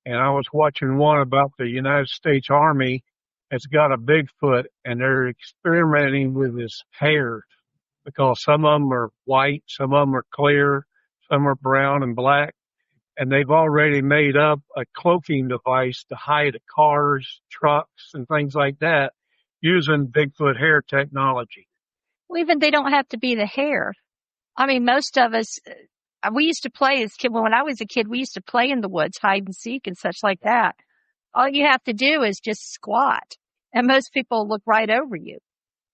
and I was watching one about the United States Army that's got a Bigfoot, and they're experimenting with his hair, because some of them are white, some of them are clear, some are brown and black, and they've already made up a cloaking device to hide cars, trucks, and things like that using Bigfoot hair technology. Well, even they don't have to be the hair. I mean, most of us, we used to play as kids. When I was a kid, we used to play in the woods, hide and seek and such like that. All you have to do is just squat, and most people look right over you.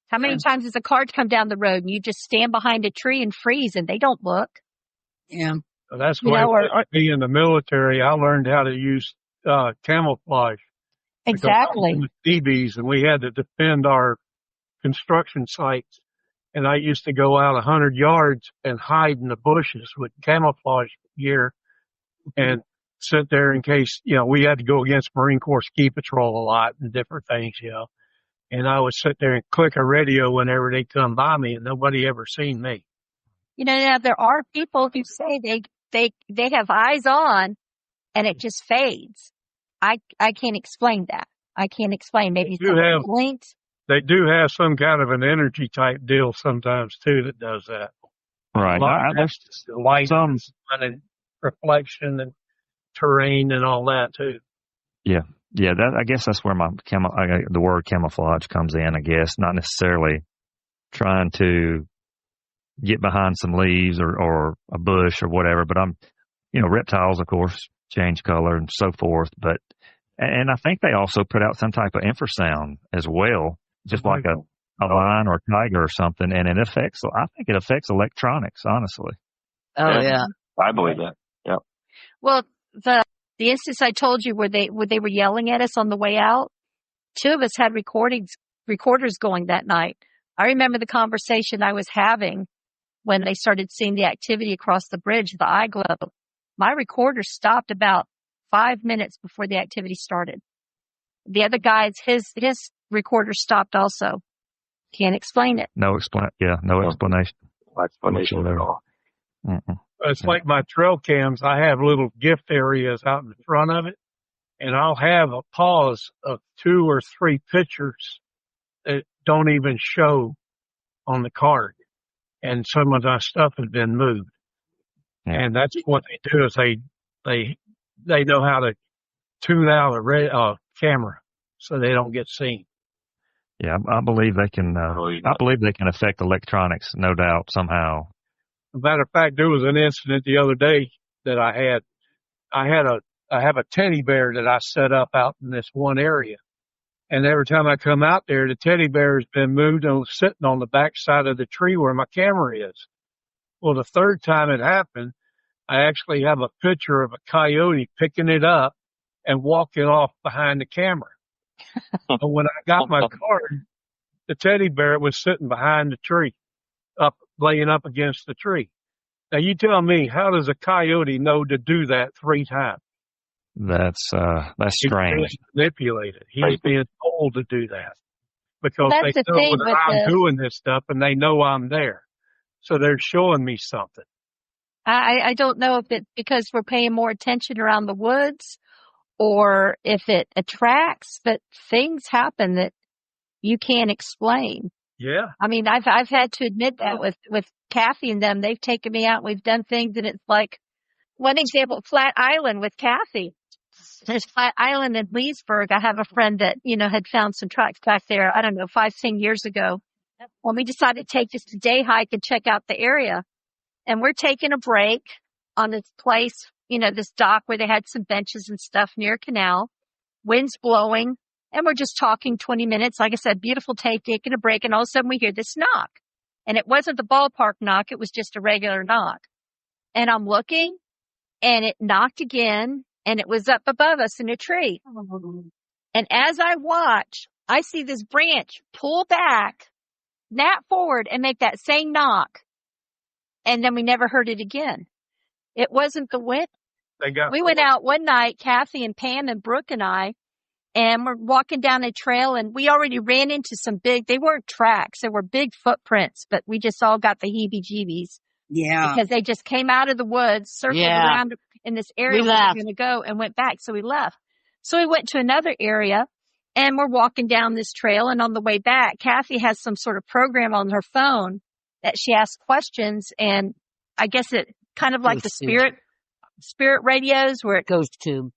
How many times has a car come down the road and you just stand behind a tree and freeze and they don't look? Yeah. So that's why me in the military, I learned how to use camouflage. Exactly. With DBs, and we had to defend our construction sites. And I used to go out 100 yards and hide in the bushes with camouflage gear and sit there in case, we had to go against Marine Corps Ski Patrol a lot and different things, And I would sit there and click a radio whenever they come by me, and nobody ever seen me. Now there are people who say they have eyes on and it just fades. I can't explain that. I can't explain. Maybe something blinked. They do have some kind of an energy type deal sometimes too that does that. Right. There's light and reflection and terrain and all that too. Yeah. Yeah. I guess that's where the word camouflage comes in, I guess, not necessarily trying to get behind some leaves or a bush or whatever, but reptiles, of course, change color and so forth. And I think they also put out some type of infrasound as well, just like a lion or a tiger or something. And I think it affects electronics, honestly. Oh, yeah. I believe that. Yeah. Well, the instance I told you where they were yelling at us on the way out, 2 of us had recorders going that night. I remember the conversation I was having when they started seeing the activity across the bridge, the eye glow. My recorder stopped about 5 minutes before the activity started. The other guy's, his recorder stopped also. Can't explain it. No explanation. No explanation at all. Mm-mm. It's like my trail cams. I have little gift areas out in front of it, and I'll have a pause of 2 or 3 pictures that don't even show on the card. And some of that stuff has been moved. Yeah. And that's what they do is they know how to tune out a camera so they don't get seen. Yeah, I believe they can. I believe they can affect electronics, no doubt, somehow. As a matter of fact, there was an incident the other day that I have a teddy bear that I set up out in this one area, and every time I come out there, the teddy bear has been moved and sitting on the back side of the tree where my camera is. Well, the 3rd time it happened, I actually have a picture of a coyote picking it up and walking off behind the camera. But when I got my card, the teddy bear was sitting behind the tree, laying up against the tree. Now you tell me, how does a coyote know to do that 3 times? That's strange. He's manipulated. He's being told to do that because That's they know that I'm doing this stuff and they know I'm there. So they're showing me something. I don't know if it's because we're paying more attention around the woods or if it attracts, but things happen that you can't explain. Yeah. I mean, I've had to admit that with Kathy and them. They've taken me out. We've done things, and it's like one example, Flat Island with Kathy. There's Flat Island in Leesburg. I have a friend that, had found some tracks back there, 5-10 years ago. When we decided to take just a day hike and check out the area. And we're taking a break on this place, this dock where they had some benches and stuff near a canal. Wind's blowing. And we're just talking 20 minutes. Like I said, beautiful day, taking a break. And all of a sudden we hear this knock. And it wasn't the ballpark knock. It was just a regular knock. And I'm looking and it knocked again. And it was up above us in a tree. And as I watch, I see this branch pull back, snap forward and make that same knock. And then we never heard it again. It wasn't the wind. We went out one night, Kathy and Pam and Brooke and I, and we're walking down a trail and we already ran into some they weren't tracks. They were big footprints, but we just all got the heebie-jeebies. Yeah. Because they just came out of the woods, circled around in this area we were going to go and went back. So we left. So we went to another area and we're walking down this trail. And on the way back, Kathy has some sort of program on her phone that she asks questions. And I guess it kind of like the spirit radios where it Ghost tube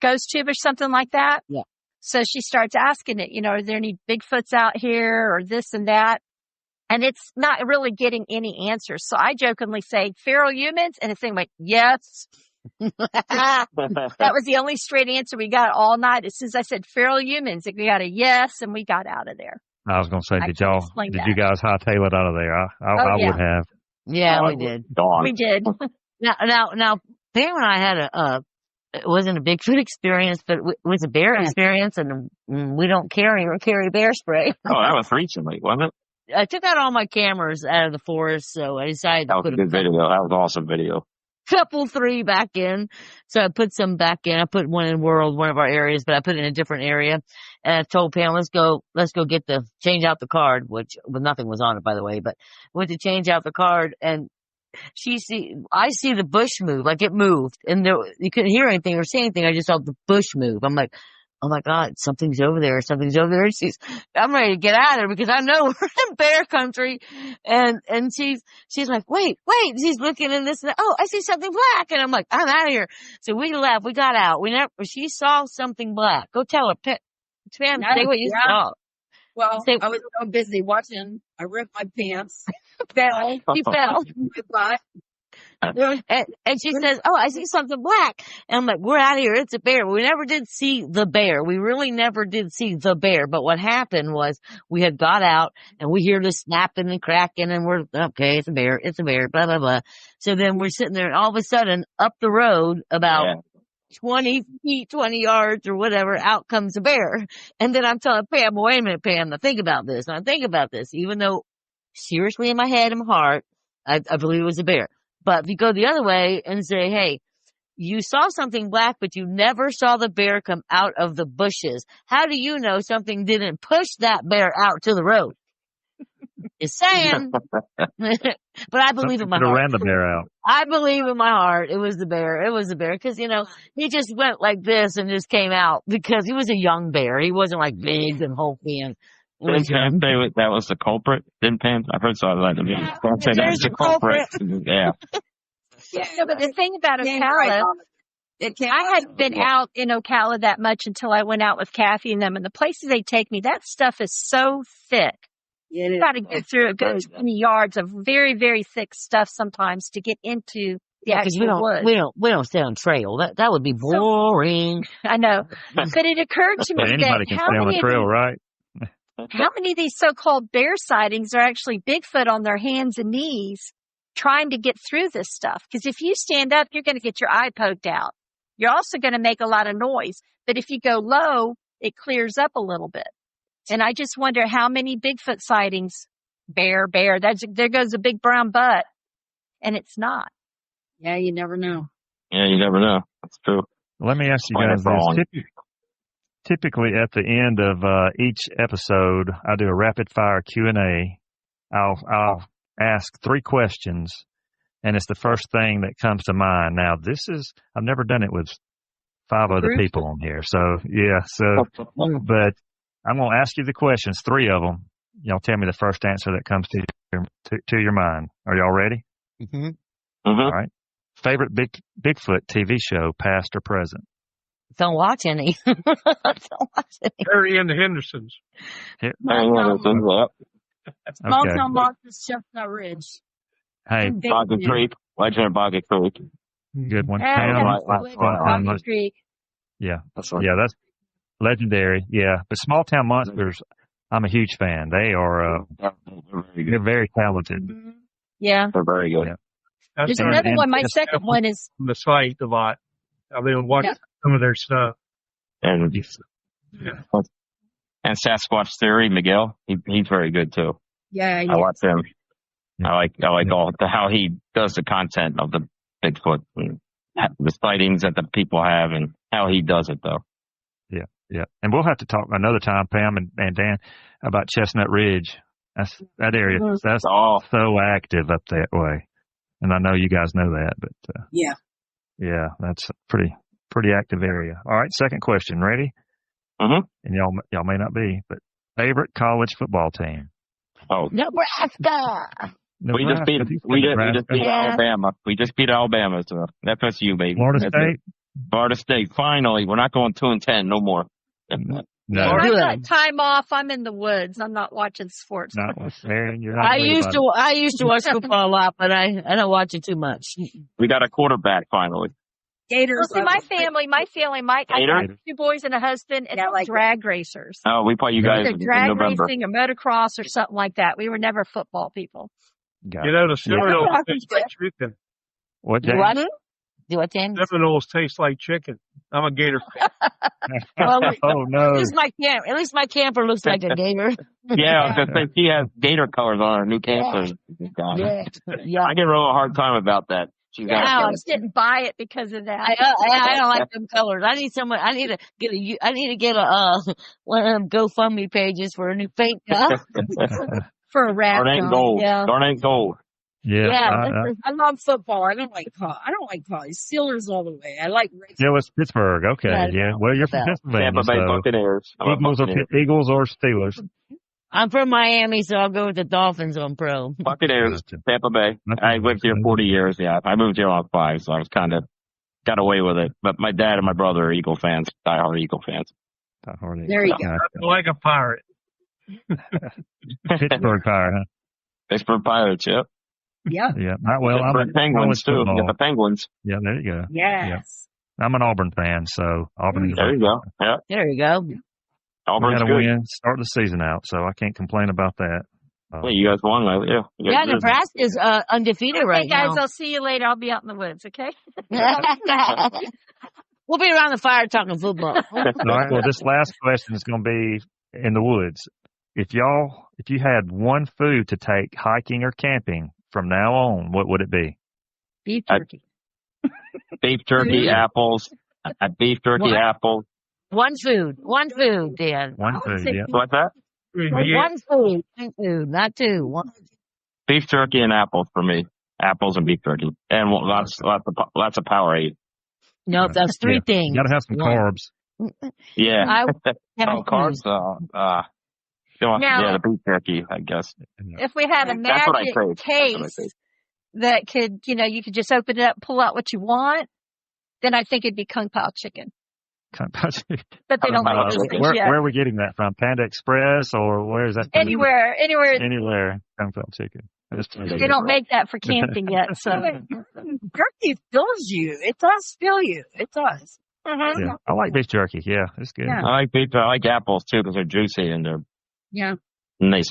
or something like that. Yeah. So she starts asking it, are there any Bigfoots out here or this and that? And it's not really getting any answers. So I jokingly say, feral humans? And it's saying, like, yes. That was the only straight answer we got all night. As soon as I said feral humans, we got a yes, and we got out of there. I was going to say, did you guys hightail it out of there? I would have. Yeah, we did. We did. Now, Pam and I had it wasn't a Bigfoot experience, but it was a bear experience, and we don't carry bear spray. Oh, that was recently, wasn't it? I took out all my cameras out of the forest, so I decided to put a good video. That was an awesome video. Couple 3 back in. So I put some back in. I put one in one of our areas, but I put it in a different area. And I told Pam, let's go change out the card, which nothing was on it, by the way, but went to change out the card. And I see the bush move, like it moved, and you couldn't hear anything or see anything. I just saw the bush move. I'm like, oh my God, something's over there. Something's over there. I'm ready to get out of there because I know we're in bear country. And she's like, wait. She's looking in this. Oh, I see something black. And I'm like, I'm out of here. So we left. We got out. She saw something black. Go tell her, Pam, say what you saw. Well, I was so busy watching. I ripped my pants. She fell. And she says, oh, I see something black. And I'm like, we're out of here. It's a bear. We never did see the bear. We really never did see the bear. But what happened was we had got out and we hear the snapping and cracking and we're, okay, it's a bear, blah, blah, blah. So then we're sitting there and all of a sudden up the road about 20 feet, 20 yards or whatever, out comes a bear. And then I'm telling Pam, wait a minute, Pam, now think about this. Even though seriously in my head and my heart, I believe it was a bear. But if you go the other way and say, hey, you saw something black, but you never saw the bear come out of the bushes. How do you know something didn't push that bear out to the road? Just saying. But I believe in my heart. Ran the bear out. I believe in my heart it was the bear. Because, he just went like this and just came out because he was a young bear. He wasn't like big and hulky and Didn't Pam say that was the culprit? Didn't Pam? I've heard something like that. Don't say that's the culprit. Yeah. No, but the thing about Ocala, I hadn't been out in Ocala that much until I went out with Kathy and them. And the places they take me, that stuff is so thick. You got to get through a good 20 yards of very, very thick stuff sometimes to get into the actual woods. We don't stay on trail. That would be boring. I know. But it occurred to me anybody can stay on the trail, right? How many of these so-called bear sightings are actually Bigfoot on their hands and knees trying to get through this stuff? Because if you stand up, you're going to get your eye poked out. You're also going to make a lot of noise. But if you go low, it clears up a little bit. And I just wonder how many Bigfoot sightings, bear, there goes a big brown butt. And it's not. Yeah, you never know. Yeah, you never know. That's true. Let me ask you guys this. Typically at the end of each episode, I do a rapid fire Q&A. I'll ask 3 questions, and it's the first thing that comes to mind. Now, I've never done it with 5 other people on here. But I'm going to ask you the questions, 3 of them. Y'all tell me the first answer that comes to your mind. Are y'all ready? Mm-hmm. Mm-hmm. All right. Favorite Bigfoot TV show, past or present? Don't watch any. Harry and the Hendersons. Small Town Monsters, Chestnut Ridge. Hey, Boggy Creek. Legend of Boggy Creek. Good one. Boggy Creek. Yeah. That's legendary. Yeah. But Small Town Monsters, I'm a huge fan. They are, they're very talented. Mm-hmm. Yeah. They're very good. Yeah. There's another one. My second one is on the site a lot. I've been watching some of their stuff. And Sasquatch Theory, Miguel, he's very good too. Yeah, I watch him. I like how he does the content of the Bigfoot, and the sightings that the people have, and how he does it though. Yeah. And we'll have to talk another time, Pam and Dan, about Chestnut Ridge. That area. That's all so active up that way. And I know you guys know that, but yeah, that's a pretty active area. All right, second question. Ready? Mm-hmm. And y'all may not be, but favorite college football team? Oh, Nebraska. We just beat Alabama. We just beat Alabama, so that's FSU, baby. Florida State. Finally, we're not going 2-10 no more. No. I've got time off. I'm in the woods. I'm not watching sports. I used to watch football a lot, but I don't watch it too much. We got a quarterback finally. Gators. Well, see, my family, Mike, I got 2 boys and a husband, and they're like drag racers. Oh, we play you guys either drag in November. Racing or motocross or something like that. We were never football people. The Seminoles taste like chicken. What, James? Do what, James? Seminoles taste like chicken. I'm a Gator fan. Oh, no. At least my camper looks like a gator. Yeah, I was going to say, she has gator colors on her new camper. Yeah. I get a real hard time about that. I just didn't buy it because of that. I don't like them colors. I need to get one of them GoFundMe pages for a new paint job. For a rat. Darn ain't gold. Yeah. Darn ain't gold. I love football. I don't like college. Steelers all the way. I like race. Yeah, it's Pittsburgh. Okay, yeah. Well, you're from Pennsylvania. Tampa Bay Buccaneers. Eagles or Steelers. I'm from Miami, so I'll go with the Dolphins on pro. Buccaneers, Tampa Bay. I lived here 40 years. Yeah, I moved here when I was 5, so I was kind of got away with it. But my dad and my brother are Eagle fans, diehard Eagle fans. There you go. Like a pirate. Pittsburgh Pirate, huh? Pittsburgh Pirates, yep. Yeah. Yeah. Well, I'm Penguins too. You got the Penguins. Yeah, there you go. Yes. Yeah. I'm an Auburn fan, so Auburn. There you go. Yeah. There you go. Auburn's we had a good. win, start the season out, so I can't complain about that. Well, you guys won, right? Yeah. Yeah, Nebraska's undefeated right guys, now. I'll see you later. I'll be out in the woods, okay? We'll be around the fire talking football. All right. Well, this last question is going to be in the woods. If you had one food to take hiking or camping from now on, what would it be? Beef jerky. Beef jerky, apples. Beef jerky, apples. One food, Dan. One food, yeah. What's that? One food, not two. One. Beef jerky and apples for me. Apples and beef jerky, and lots of Powerade. Nope, that's three things. You got to have some carbs. Yeah. Carbs. The beef jerky, I guess. If we had a magic case that could, you could just open it up, pull out what you want, then I think it'd be Kung Pao chicken. But they don't make those things yet. Where are we getting that from? Panda Express, or where is that? Anywhere. Kung Pao chicken. They don't make that for camping yet, so. Jerky fills you. It does fill you. It does. Mm-hmm. Yeah, I like beef jerky. Yeah, it's good. Yeah. I like apples too because they're juicy and they're and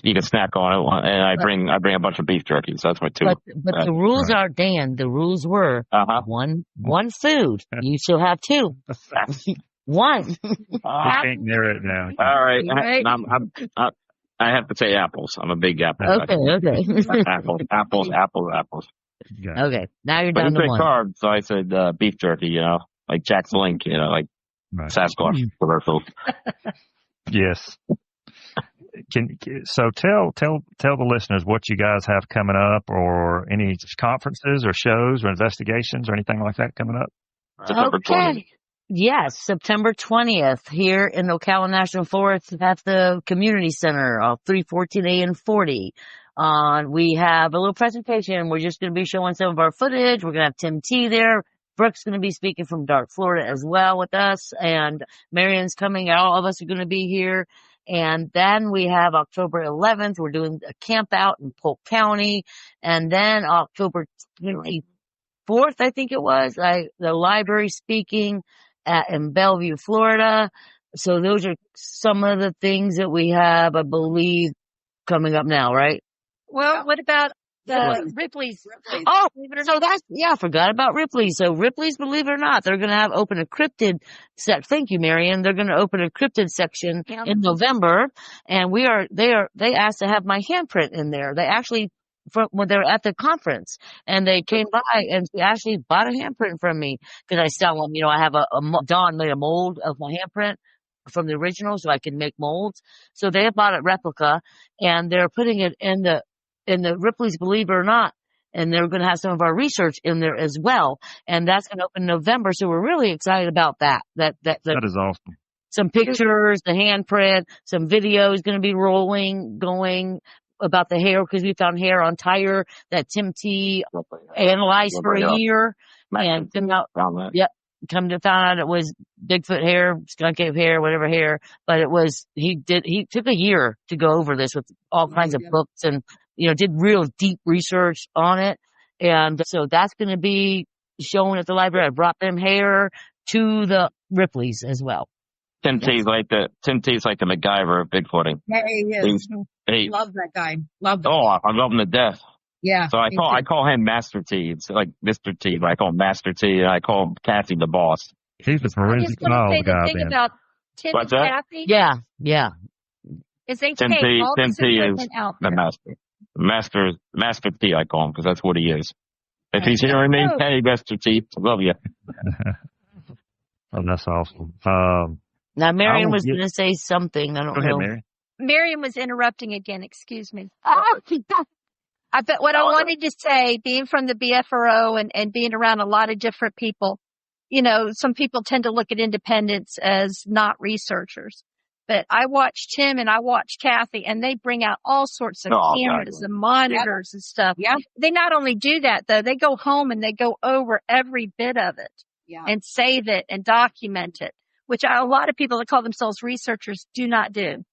you can snack on it. And I bring a bunch of beef jerky, so that's my two. But the rules are, Dan. The rules were one food. You still have two. One. I can't near it now. All right. I have to say apples. I'm a big apple guy. Okay. Apples. Okay. Now you're down to one. Carbs, so I said beef jerky. Like Jack's Link. Like Sasquatch commercial. Yes. So tell the listeners what you guys have coming up, or any conferences or shows or investigations or anything like that coming up. September 20th. Yes, September 20th here in Ocala National Forest at the Community Center off 314A and 40. We have a little presentation. We're just going to be showing some of our footage. We're going to have Tim T there. Brooke's going to be speaking from Dark, Florida as well with us. And Marion's coming. All of us are going to be here. And then we have October 11th. We're doing a camp out in Polk County. And then October 24th, I think it was, the library speaking in Bellevue, Florida. So those are some of the things that we have, I believe, coming up now, right? Well, what about Ripley's? Oh, so I forgot about Ripley's. So Ripley's, believe it or not, they're going to open a cryptid thank you, Marion. They're going to open a cryptid section in November. And they asked to have my handprint in there. They actually, when they were at the conference, and they came by and actually bought a handprint from me because I sell them. I have Dawn made a mold of my handprint from the original so I can make molds. So they bought a replica and they're putting it in the Ripley's, believe it or not. And they're going to have some of our research in there as well. And that's going to open in November. So we're really excited about that. That is awesome. Some pictures, the handprint, some videos going to be going about the hair, because we found hair on tire that Tim T analyzed for a year. And come to find out it was Bigfoot hair, skunk ape hair, whatever hair. But it was, he took a year to go over this with all kinds of books and, did real deep research on it. And so that's going to be shown at the library. I brought them hair to the Ripley's as well. Tim T's like the MacGyver of Bigfooting. Yeah, he is. Love that guy. Love that. Oh, I love him to death. Yeah. So I call him Master T. It's like Mr. T, but I call him Master T, and I call him Kathy the boss. He's the forensic knowledge guy. Thing about Tim What's and that? Kathy. Yeah. Is they Tim take T. all Tim this T is equipment out the there. Master T. I call him because that's what he is. If he's hearing me, hey, Master T, I love you. Oh, that's awesome. Now, Marion was going to say something. I don't know. Go ahead, Marion. Miriam was interrupting again. Excuse me. I bet what I wanted to say, being from the BFRO and being around a lot of different people, some people tend to look at independents as not researchers. But I watch Tim and I watch Kathy, and they bring out all sorts of cameras and monitors and stuff. Yeah. They not only do that, though, they go home and they go over every bit of it and save it and document it, which a lot of people that call themselves researchers do not do.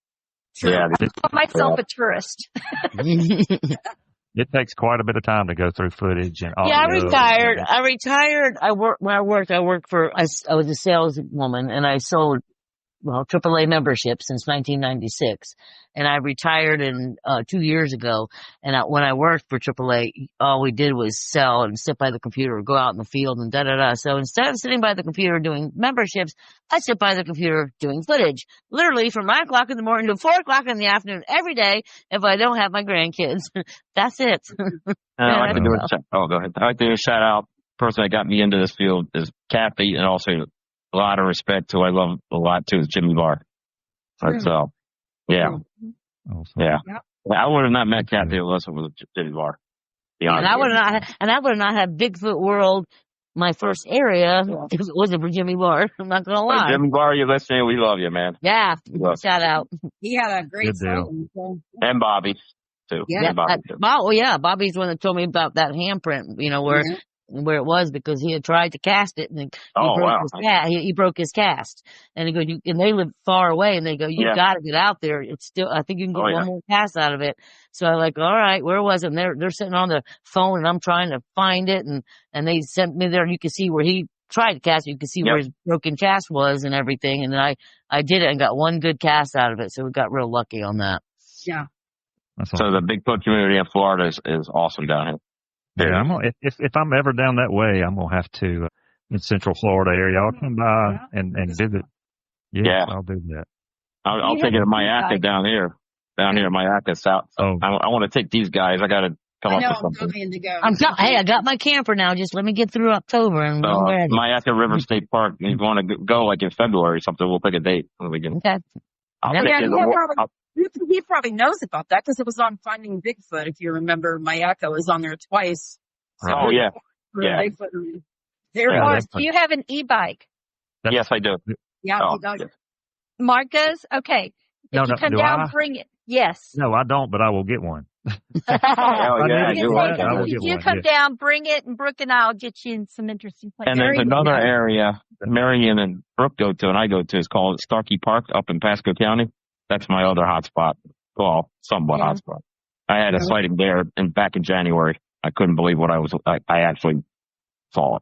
Yeah. I call myself a tourist. It takes quite a bit of time to go through footage and audio. Yeah, I retired. I was a saleswoman, and I sold AAA membership since 1996, and I retired 2 years ago. And when I worked for AAA, all we did was sell and sit by the computer, or go out in the field, and da-da-da. So instead of sitting by the computer doing memberships, I sit by the computer doing footage, literally from 9 o'clock in the morning to 4 o'clock in the afternoon every day. If I don't have my grandkids, that's it. I like to do go ahead. I like to do a shout out. The person that got me into this field is Kathy, and also a lot of respect to, I love a lot too, is Jimmy Barr. So, yeah. Awesome. Yeah. I would have not met Kathy unless it was Jimmy Barr. And I would not have Bigfoot World, my first area, if it wasn't for Jimmy Barr. I'm not going to lie. Jimmy Barr, you're listening. We love you, man. Yeah. Shout out. He had a great deal. And Bobby, too. Yeah. And Bobby, too. Bobby's the one that told me about that handprint, where it was, because he had tried to cast it, and he broke his cast. And and they live far away, and they go, you got to get out there. It's still, I think you can get one more cast out of it. So I'm like, all right, where was it? And they're sitting on the phone, and I'm trying to find it, and they sent me there, and you can see where he tried to cast it. You can see where his broken cast was and everything. And then I did it and got one good cast out of it. So we got real lucky on that. Yeah. So the Bigfoot community in Florida is awesome down here. Yeah, if I'm ever down that way, I'm gonna have to in Central Florida area. I'll come by and visit. Yeah, I'll do that. I'll take it to Myakaa down here in Myakaa South. So I want to take these guys. I got to come up with something. I got my camper now. Just let me get through October and Myakaa River State Park. If you want to go like in February or something, we'll pick a date when we can. Okay. He probably knows about that because it was on Finding Bigfoot. If you remember, Myakaa was on there twice. So yeah. Do you have an e-bike? Yes, I do. Yeah, he does. Yes. Mark does? Okay. If you come down, bring it. Yes. No, I don't, but I will get one. If you come down, bring it, and Brooke and I will get you in some interesting places. And there's another area that Marion and Brooke go to, and I go to, is called Starkey Park up in Pasco County. That's my other hotspot. Well, somewhat hotspot. I had a sighting there back in January. I couldn't believe what I actually saw.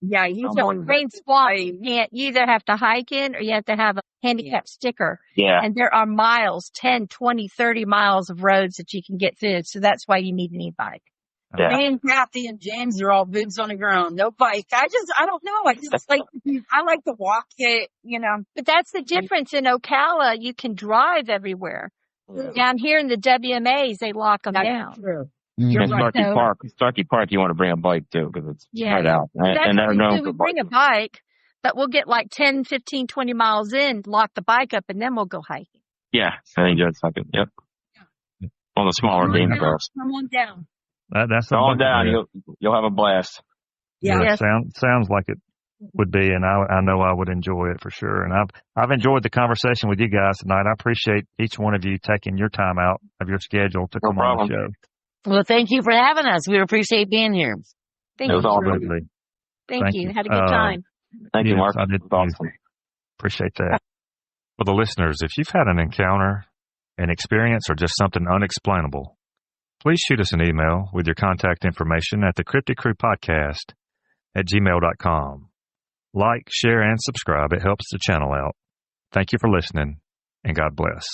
Yeah, Rain Swamp. You either have to hike in or you have to have a handicap sticker. Yeah. And there are miles, 10, 20, 30 miles of roads that you can get through. So that's why you need an e-bike. Yeah. Me and Kathy and James are all boots on the ground. No bike. I don't know. I like to walk it, But that's the difference. In Ocala, you can drive everywhere. Yeah. Down here in the WMAs, they lock them down. True. You're right. Starkey Park, you want to bring a bike too, because it's right out. And we bring a bike, but we'll get like 10, 15, 20 miles in, lock the bike up, and then we'll go hiking. Yeah, I think that's like it. Yep. On the smaller game trails. Come on down. That's all down. You'll have a blast. Yeah. Sounds like it would be, and I know I would enjoy it for sure. And I've enjoyed the conversation with you guys tonight. I appreciate each one of you taking your time out of your schedule to come on the show. Well, thank you for having us. We appreciate being here. Thank you. Absolutely. Thank you. Had a good time. Thank you, Mark. I did. Awesome. Appreciate that. For the listeners, if you've had an encounter, an experience, or just something unexplainable, please shoot us an email with your contact information at the Cryptid Crew Podcast at gmail.com. Like, share, and subscribe. It helps the channel out. Thank you for listening, and God bless.